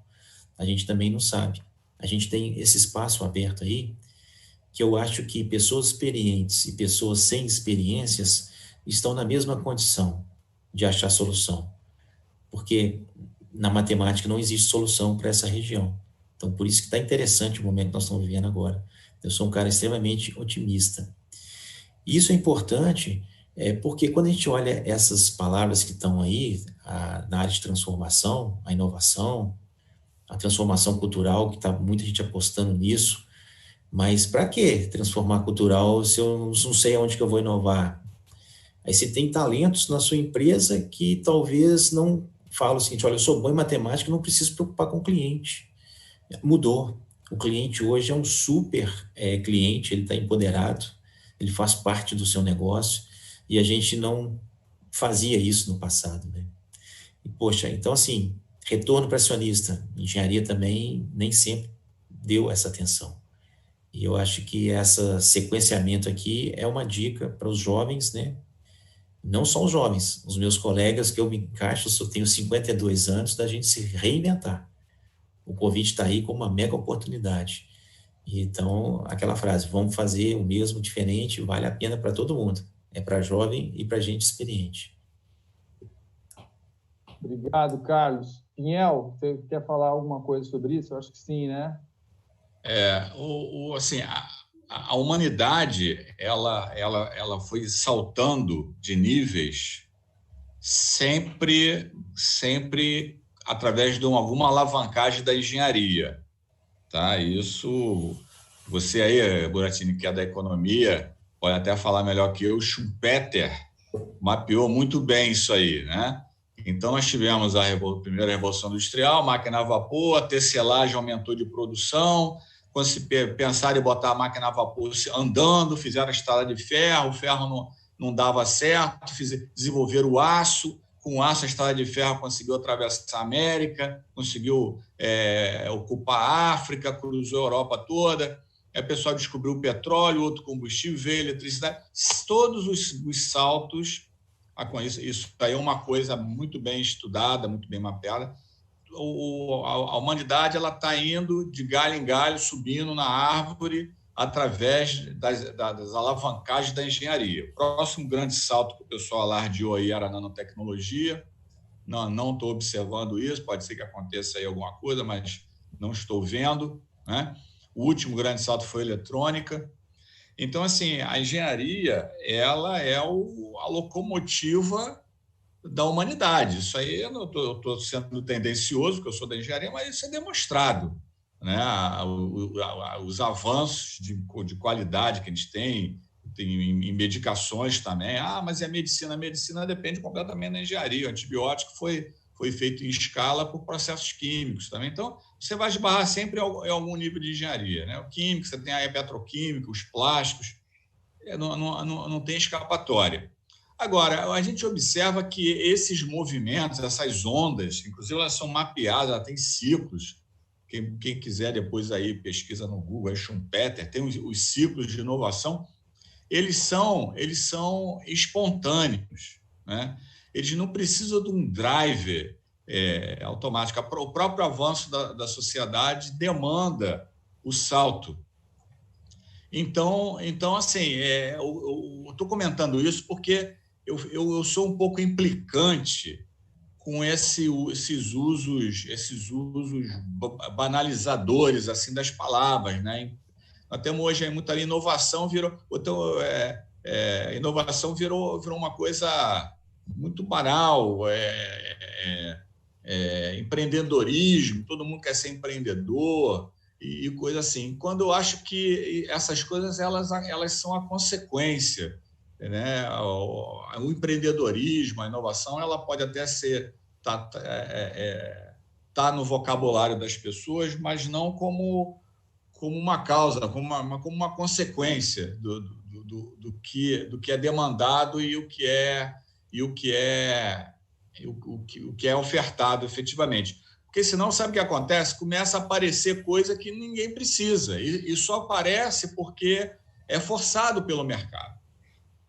A gente também não sabe. A gente tem esse espaço aberto aí, que eu acho que pessoas experientes e pessoas sem experiências estão na mesma condição de achar solução. Porque na matemática não existe solução para essa região. Então, por isso que está interessante o momento que nós estamos vivendo agora. Eu sou um cara extremamente otimista. Isso é importante porque quando a gente olha essas palavras que estão aí, na área de transformação, a inovação, a transformação cultural, que está muita gente apostando nisso, mas para que transformar cultural se eu não sei aonde que eu vou inovar? Aí você tem talentos na sua empresa que talvez não falam o seguinte, olha, eu sou bom em matemática, não preciso preocupar com o cliente. Mudou. O cliente hoje é um super cliente, ele está empoderado, ele faz parte do seu negócio, e a gente não fazia isso no passado, né? E, poxa, então assim, retorno para acionista, engenharia também nem sempre deu essa atenção. E eu acho que esse sequenciamento aqui é uma dica para os jovens, né? Não só os jovens, os meus colegas que eu me encaixo, eu tenho 52 anos, da gente se reinventar. O Covid está aí como uma mega oportunidade. Então, aquela frase, vamos fazer o mesmo, diferente, vale a pena para todo mundo. É para jovem e para gente experiente. Obrigado, Carlos. Pinhel, você quer falar alguma coisa sobre isso? Eu acho que sim, né? Assim, a humanidade, ela foi saltando de níveis sempre através de alguma alavancagem da engenharia. Tá? Isso, você aí, Buratini, que é da economia, pode até falar melhor que eu, o Schumpeter mapeou muito bem isso aí, né? Então, nós tivemos a primeira Revolução Industrial, máquina a vapor, a tecelagem aumentou de produção, quando se pensaram em botar a máquina a vapor andando, fizeram a estrada de ferro, o ferro não dava certo, desenvolveram o aço, com o aço a estrada de ferro conseguiu atravessar a América, conseguiu ocupar a África, cruzou a Europa toda, aí o pessoal descobriu o petróleo, outro combustível, eletricidade, todos os saltos, isso aí é uma coisa muito bem estudada, muito bem mapeada. A humanidade está indo de galho em galho, subindo na árvore, através das alavancagens da engenharia. O próximo grande salto que o pessoal alardeou aí era a nanotecnologia. Não estou observando isso, pode ser que aconteça aí alguma coisa, mas não estou vendo, né? O último grande salto foi a eletrônica. Então, assim, a engenharia, ela é a locomotiva da humanidade. Isso aí, eu estou sendo tendencioso, porque eu sou da engenharia, mas isso é demonstrado, né? Os avanços de qualidade que a gente tem em medicações também. Mas é a medicina. A medicina depende completamente da engenharia. O antibiótico foi feito em escala por processos químicos também. Então, você vai esbarrar sempre em algum nível de engenharia, né? O químico, você tem a petroquímica, os plásticos, não tem escapatória. Agora, a gente observa que esses movimentos, essas ondas, inclusive elas são mapeadas, ela tem ciclos. Quem quiser depois aí pesquisa no Google, Schumpeter, tem os ciclos de inovação, eles são espontâneos, né? Eles não precisam de um driver automático. O próprio avanço da sociedade demanda o salto. Então assim, eu estou comentando isso porque eu sou um pouco implicante com esses usos banalizadores assim das palavras, né? Nós temos hoje muita inovação inovação virou uma coisa muito banal, empreendedorismo, todo mundo quer ser empreendedor e coisa assim. Quando eu acho que essas coisas elas são a consequência, né? O empreendedorismo, a inovação, ela pode até tá no vocabulário das pessoas, mas não como uma causa, como uma consequência do que é demandado e o que é ofertado efetivamente. Porque senão, sabe o que acontece? Começa a aparecer coisa que ninguém precisa e só aparece porque é forçado pelo mercado,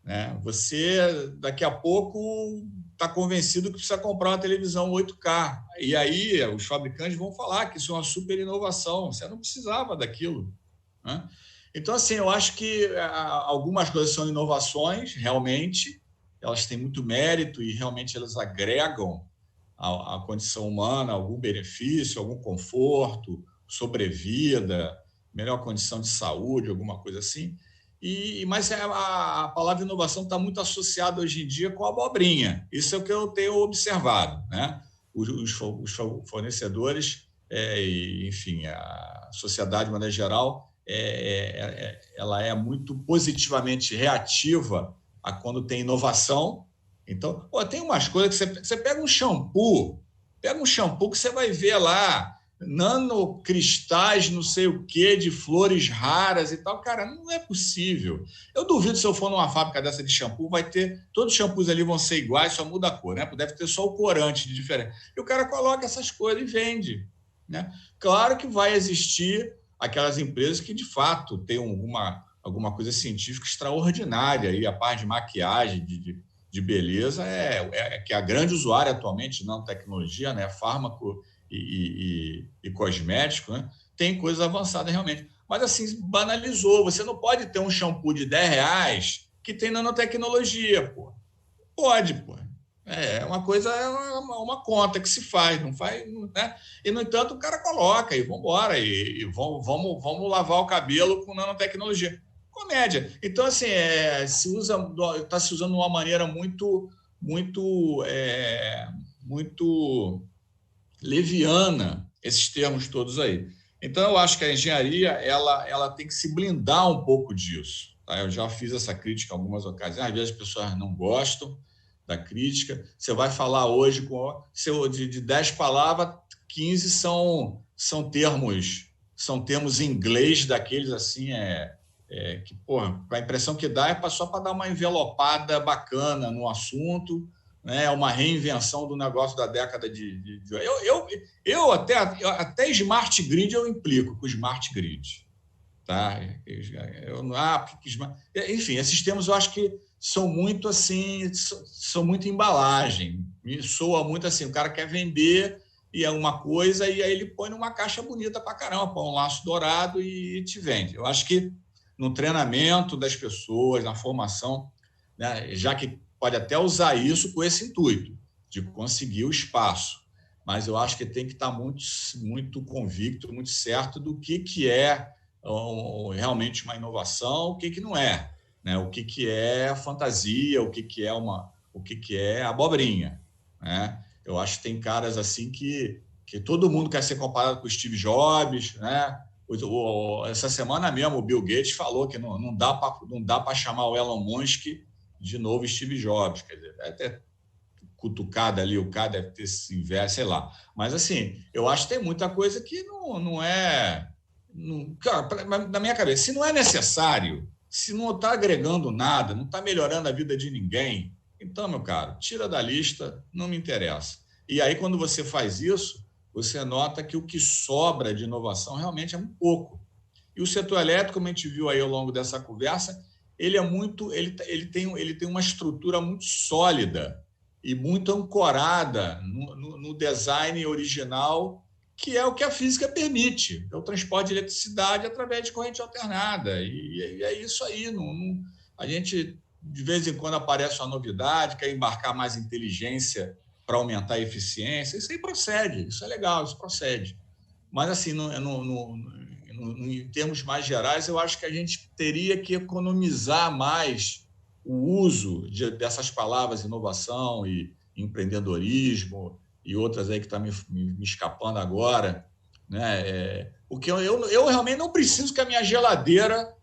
né? Você, daqui a pouco, está convencido que precisa comprar uma televisão 8K. E aí os fabricantes vão falar que isso é uma super inovação. Você não precisava daquilo, né? Então, assim, eu acho que algumas coisas são inovações, realmente. Elas têm muito mérito e realmente elas agregam à condição humana algum benefício, algum conforto, sobrevida, melhor condição de saúde, alguma coisa assim. Mas a palavra inovação está muito associada hoje em dia com a abobrinha. Isso é o que eu tenho observado, né? Os fornecedores, enfim, a sociedade, de maneira geral, ela é muito positivamente reativa a quando tem inovação. Então, tem umas coisas que você pega um shampoo que você vai ver lá, nanocristais, não sei o quê, de flores raras e tal. Cara, não é possível. Eu duvido, se eu for numa fábrica dessa de shampoo, vai ter... Todos os shampoos ali vão ser iguais, só muda a cor, né? Deve ter só o corante de diferente. E o cara coloca essas coisas e vende, né? Claro que vai existir aquelas empresas que, de fato, têm alguma coisa científica extraordinária. E a parte de maquiagem, de beleza, que é a grande usuária atualmente de nanotecnologia, né? Fármaco e cosmético, né? Tem coisas avançadas realmente. Mas, assim, banalizou. Você não pode ter um shampoo de R$10 que tem nanotecnologia, pô. Pode, pô. É uma coisa, uma conta que se faz, não faz, né? E, no entanto, o cara coloca e vamos embora, e vamos lavar o cabelo com nanotecnologia. Comédia. Então, assim, está se usando de uma maneira muito leviana esses termos todos aí. Então, eu acho que a engenharia ela tem que se blindar um pouco disso, tá? Eu já fiz essa crítica em algumas ocasiões, às vezes as pessoas não gostam da crítica. Você vai falar hoje de 10 palavras, 15 são termos em inglês daqueles assim, que, porra, a impressão que dá é só para dar uma envelopada bacana no assunto, né? Uma reinvenção do negócio da década eu até Smart Grid eu implico com Smart Grid, tá? Enfim, esses termos eu acho que são muito assim, são muito embalagem, me soa muito assim, o cara quer vender e é uma coisa e aí ele põe numa caixa bonita pra caramba, põe um laço dourado e te vende. Eu acho que no treinamento das pessoas, na formação, né? Já que pode até usar isso com esse intuito de conseguir o espaço. Mas eu acho que tem que estar muito, muito convicto, muito certo do que é realmente uma inovação, o que não é, né? O que é fantasia, o que é abobrinha, né? Eu acho que tem caras assim que todo mundo quer ser comparado com o Steve Jobs, né? Essa semana mesmo o Bill Gates falou que não dá para chamar o Elon Musk de novo Steve Jobs, quer dizer, até cutucada ali, o cara deve ter se inverso, sei lá. Mas, assim, eu acho que tem muita coisa que não é... Cara, na minha cabeça, se não é necessário, se não está agregando nada, não está melhorando a vida de ninguém, então, meu caro, tira da lista, não me interessa. E aí, quando você faz isso, você nota que o que sobra de inovação realmente é muito pouco. E o setor elétrico, como a gente viu aí ao longo dessa conversa, ele tem uma estrutura muito sólida e muito ancorada no design original, que é o que a física permite, é o transporte de eletricidade através de corrente alternada. E é isso aí. A gente, de vez em quando, aparece uma novidade, quer embarcar mais inteligência para aumentar a eficiência. Isso aí procede, isso é legal, isso procede. Mas, assim, em termos mais gerais, eu acho que a gente teria que economizar mais o uso dessas palavras inovação e empreendedorismo e outras aí que estão me escapando agora, né? Porque eu realmente não preciso que a minha geladeira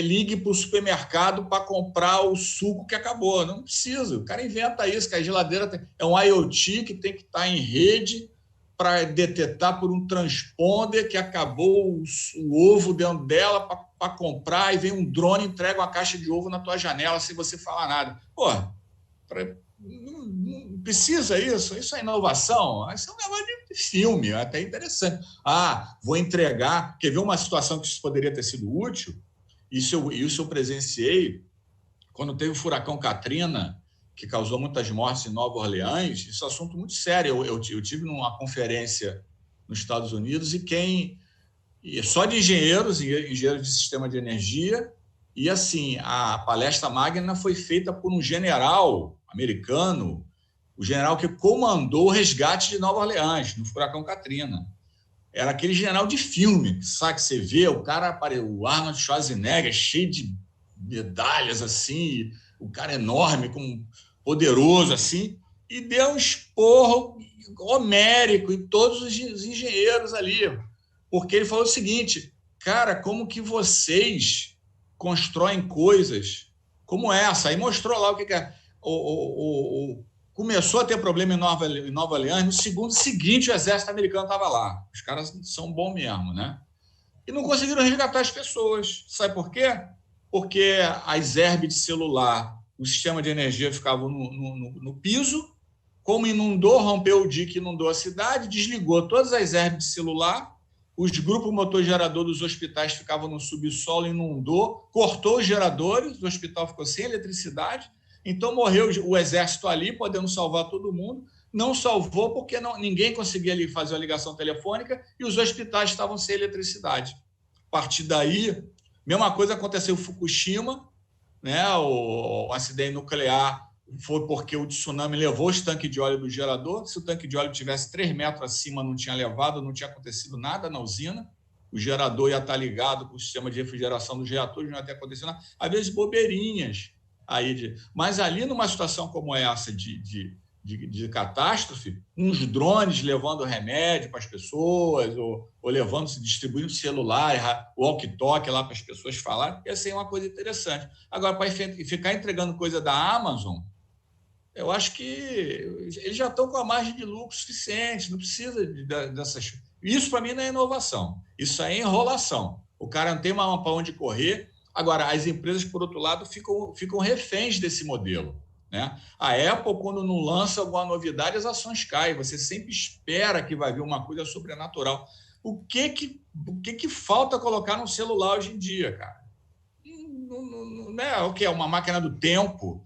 ligue para o supermercado para comprar o suco que acabou. Não preciso. O cara inventa isso, que a geladeira é um IoT que tem que estar em rede para detectar por um transponder que acabou o ovo dentro dela para comprar, e vem um drone e entrega uma caixa de ovo na tua janela sem você falar nada. Pô, não precisa isso? Isso é inovação? Isso é um negócio de filme, é até interessante. Vou entregar... Quer ver uma situação que isso poderia ter sido útil? Isso eu presenciei quando teve o furacão Katrina, que causou muitas mortes em Nova Orleans. Isso é um assunto muito sério. Eu tive numa conferência nos Estados Unidos só de engenheiros de sistema de energia, e assim, a palestra magna foi feita por um general americano, o general que comandou o resgate de Nova Orleans, no furacão Katrina. Era aquele general de filme, sabe, que você vê, o Arnold Schwarzenegger, cheio de medalhas, assim, o cara enorme, poderoso, assim, e deu um esporro homérico em todos os engenheiros ali, porque ele falou o seguinte: cara, como que vocês constroem coisas como essa? Aí mostrou lá o que é. Começou a ter problema em Nova Orleans, no segundo seguinte o exército americano estava lá. Os caras são bons mesmo, né? E não conseguiram resgatar as pessoas. Sabe por quê? Porque as herbes de celular, o sistema de energia ficava no piso, como inundou, rompeu o dique, inundou a cidade, desligou todas as herbes de celular, os grupos motor gerador dos hospitais ficavam no subsolo, inundou, cortou os geradores, o hospital ficou sem eletricidade, então morreu o exército ali, podendo salvar todo mundo, não salvou porque ninguém conseguia ali fazer a ligação telefônica e os hospitais estavam sem eletricidade. A partir daí, mesma coisa aconteceu em Fukushima, né? O acidente nuclear foi porque o tsunami levou os tanques de óleo do gerador. Se o tanque de óleo tivesse 3 metros acima, não tinha levado, não tinha acontecido nada na usina. O gerador ia estar ligado com o sistema de refrigeração dos reatores, não ia ter acontecido nada. Às vezes, bobeirinhas. Mas ali, numa situação como essa de catástrofe, uns drones levando remédio para as pessoas, ou distribuindo celular, walkie-talkie lá para as pessoas falarem, ia ser uma coisa interessante. Agora, para ficar entregando coisa da Amazon, eu acho que eles já estão com a margem de lucro suficiente, não precisa dessas... Isso, para mim, não é inovação. Isso é enrolação. O cara não tem mais para onde correr. Agora, as empresas, por outro lado, ficam reféns desse modelo, né? A Apple, quando não lança alguma novidade, as ações caem. Você sempre espera que vai vir uma coisa sobrenatural. O que falta colocar no celular hoje em dia, cara? Não é o que é uma máquina do tempo,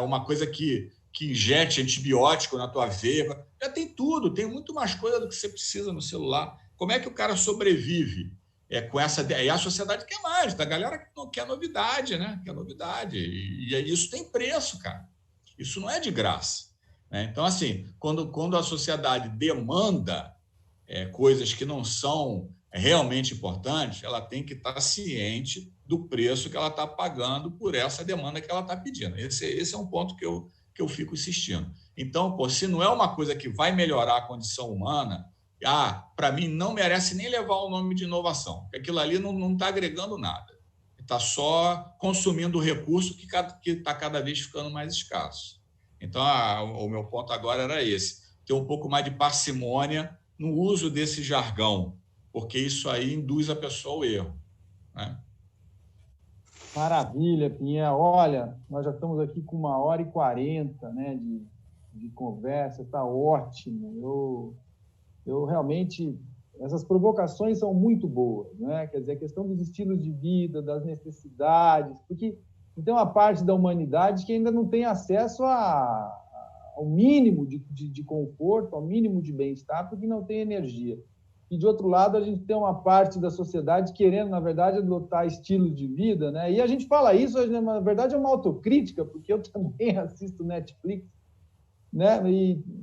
uma coisa que injete antibiótico na tua veia. Já tem tudo, tem muito mais coisa do que você precisa no celular. Como é que o cara sobrevive com essa... E a sociedade quer mais, a galera quer novidade, né? Quer novidade. E isso tem preço, cara. Isso não é de graça, né? Então, assim, quando a sociedade demanda coisas que não são realmente importantes, ela tem que estar ciente do preço que ela está pagando por essa demanda que ela está pedindo. Esse é um ponto que eu fico insistindo. Então, se não é uma coisa que vai melhorar a condição humana, para mim não merece nem levar o nome de inovação, porque aquilo ali não está agregando nada. Está só consumindo o recurso que está cada vez ficando mais escasso. Então, o meu ponto agora era esse, ter um pouco mais de parcimônia no uso desse jargão, porque isso aí induz a pessoa ao erro, né? Maravilha, Pinhel. Olha, nós já estamos aqui com 1h40, né, de conversa, está ótimo. Eu realmente... Essas provocações são muito boas, né? Quer dizer, a questão dos estilos de vida, das necessidades, porque tem uma parte da humanidade que ainda não tem acesso ao mínimo de conforto, ao mínimo de bem-estar, porque não tem energia. E, de outro lado, a gente tem uma parte da sociedade querendo, na verdade, adotar estilos de vida, né? E a gente fala isso, na verdade, é uma autocrítica, porque eu também assisto Netflix, né?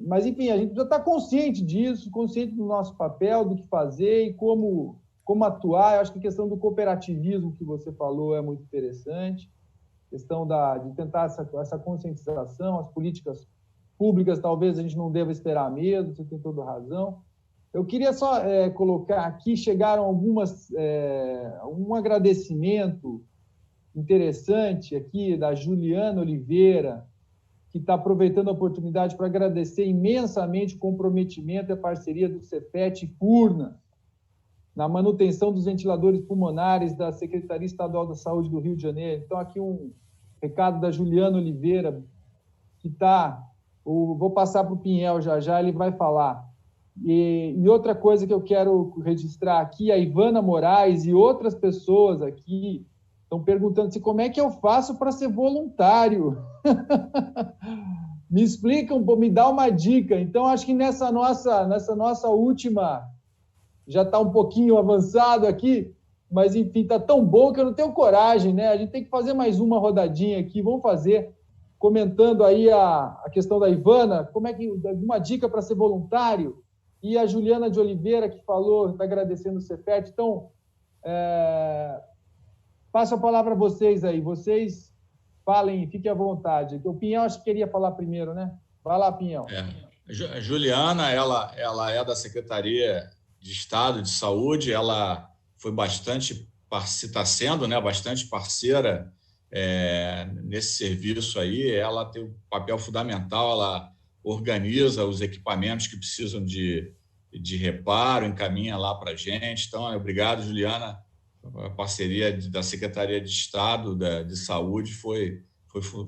Mas, enfim, a gente já está consciente disso, consciente do nosso papel, do que fazer e como atuar. Eu acho que a questão do cooperativismo que você falou é muito interessante, a questão de tentar essa conscientização, as políticas públicas, talvez a gente não deva esperar mesmo, você tem toda a razão. Eu queria só colocar aqui, chegaram um agradecimento interessante aqui da Juliana Oliveira, que está aproveitando a oportunidade para agradecer imensamente o comprometimento e a parceria do Cefet e Furnas na manutenção dos ventiladores pulmonares da Secretaria Estadual da Saúde do Rio de Janeiro. Então, aqui um recado da Juliana Oliveira, que está... Vou passar para o Pinhel já, ele vai falar. E outra coisa que eu quero registrar aqui, a Ivana Moraes e outras pessoas aqui estão perguntando como é que eu faço para ser voluntário. Me explicam, me dá uma dica. Então, acho que nessa nossa última, já está um pouquinho avançado aqui, mas, enfim, está tão bom que eu não tenho coragem, né? A gente tem que fazer mais uma rodadinha aqui, vamos fazer, comentando aí a questão da Ivana, como é que, alguma dica para ser voluntário? E a Juliana de Oliveira, que falou, está agradecendo o Cefet. Então, passo a palavra a vocês aí. Vocês falem, fiquem à vontade. O Pinhel acho que queria falar primeiro, né? Vai lá, Pinhel. A Juliana, ela é da Secretaria de Estado de Saúde, ela foi está sendo, né, bastante parceira nesse serviço aí. Ela tem um papel fundamental, ela organiza os equipamentos que precisam de reparo, encaminha lá para a gente. Então, obrigado, Juliana. A parceria da Secretaria de Estado de Saúde foi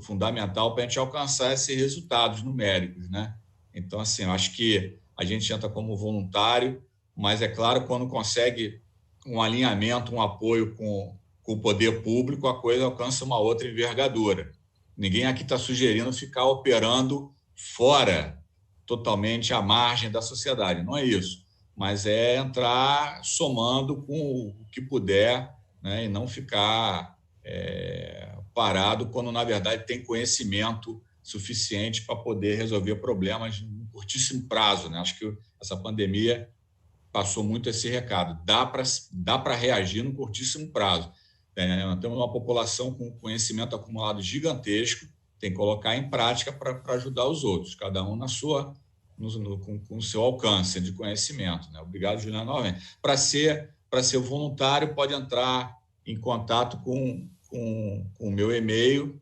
fundamental para a gente alcançar esses resultados numéricos, né? Então, assim, eu acho que a gente entra como voluntário, mas, é claro, quando consegue um alinhamento, um apoio com o poder público, a coisa alcança uma outra envergadura. Ninguém aqui está sugerindo ficar operando fora, totalmente à margem da sociedade, não é isso, mas é entrar somando com o que puder, né, e não ficar parado quando, na verdade, tem conhecimento suficiente para poder resolver problemas em curtíssimo prazo, né? Acho que essa pandemia passou muito esse recado, dá para reagir no curtíssimo prazo. Nós temos uma população com conhecimento acumulado gigantesco, tem que colocar em prática para ajudar os outros, cada um com o seu alcance de conhecimento, né? Obrigado, Juliana, novamente. Para ser voluntário, pode entrar em contato com o meu e-mail,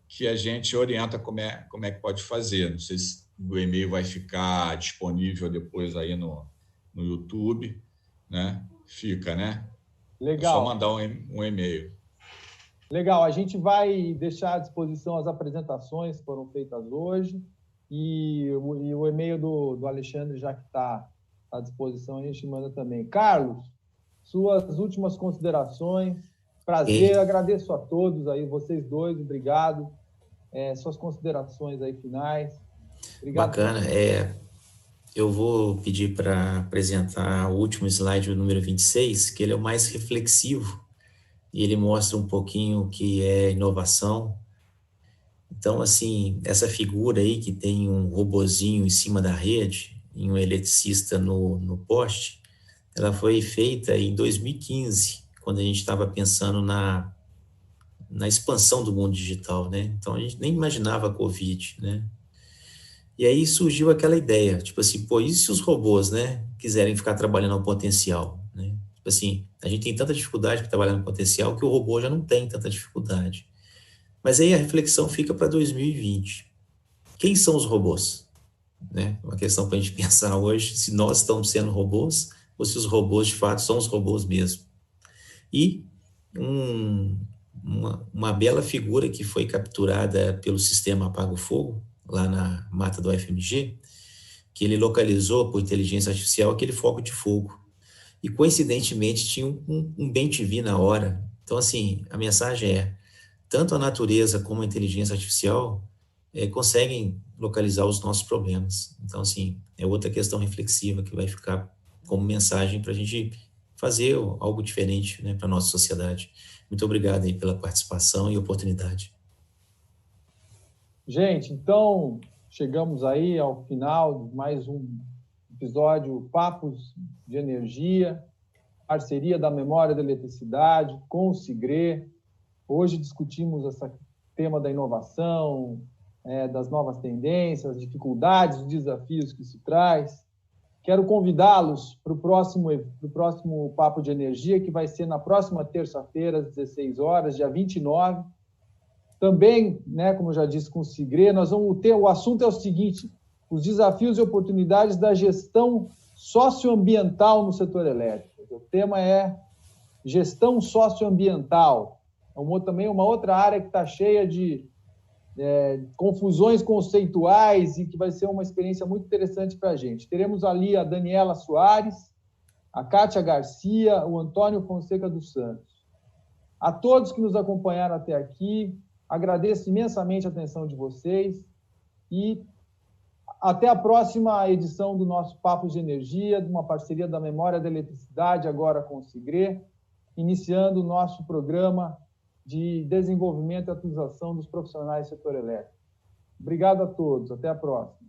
que a gente orienta como é que pode fazer. Não sei se o e-mail vai ficar disponível depois aí no YouTube, né? Fica, né? Legal. É só mandar um e-mail. Legal, a gente vai deixar à disposição as apresentações que foram feitas hoje e o e-mail do Alexandre, já que está à disposição, a gente manda também. Carlos, suas últimas considerações. Prazer, agradeço a todos aí, vocês dois, obrigado. Suas considerações aí finais. Obrigado. Bacana. eu vou pedir para apresentar o último slide, o número 26, que ele é o mais reflexivo, e ele mostra um pouquinho o que é inovação. Então, assim, essa figura aí que tem um robozinho em cima da rede, e um eletricista no poste, ela foi feita em 2015, quando a gente estava pensando na expansão do mundo digital, né? Então, a gente nem imaginava a Covid, né? E aí surgiu aquela ideia, tipo assim, pô, e se os robôs, né, quiserem ficar trabalhando ao potencial, né? Tipo assim, a gente tem tanta dificuldade para trabalhar no potencial que o robô já não tem tanta dificuldade. Mas aí a reflexão fica para 2020. Quem são os robôs? Né? Uma questão para a gente pensar hoje, se nós estamos sendo robôs ou se os robôs de fato são os robôs mesmo. E uma bela figura que foi capturada pelo sistema Apaga o Fogo, lá na mata do UFMG, que ele localizou por inteligência artificial aquele foco de fogo. E, coincidentemente, tinha um bem-te-vi na hora. Então, assim, a mensagem é, tanto a natureza como a inteligência artificial conseguem localizar os nossos problemas. Então, assim, é outra questão reflexiva que vai ficar como mensagem para a gente fazer algo diferente, né, para a nossa sociedade. Muito obrigado aí pela participação e oportunidade. Gente, então chegamos aí ao final de mais um episódio Papos de Energia, parceria da Memória da Eletricidade com o Sigre. Hoje discutimos esse tema da inovação, das novas tendências, dificuldades, os desafios que isso traz. Quero convidá-los para o próximo Papo de Energia, que vai ser na próxima terça-feira, às 16 horas, dia 29. Também, né, como eu já disse com o Sigre, nós vamos ter, o assunto é o seguinte, os desafios e oportunidades da gestão socioambiental no setor elétrico. O tema é gestão socioambiental. Também uma outra área que está cheia de confusões conceituais e que vai ser uma experiência muito interessante para a gente. Teremos ali a Daniela Soares, a Kátia Garcia, o Antônio Fonseca dos Santos. A todos que nos acompanharam até aqui, agradeço imensamente a atenção de vocês e até a próxima edição do nosso Papo de Energia, de uma parceria da Memória da Eletricidade, agora com o Sigre, iniciando o nosso programa de desenvolvimento e atualização dos profissionais do setor elétrico. Obrigado a todos. Até a próxima.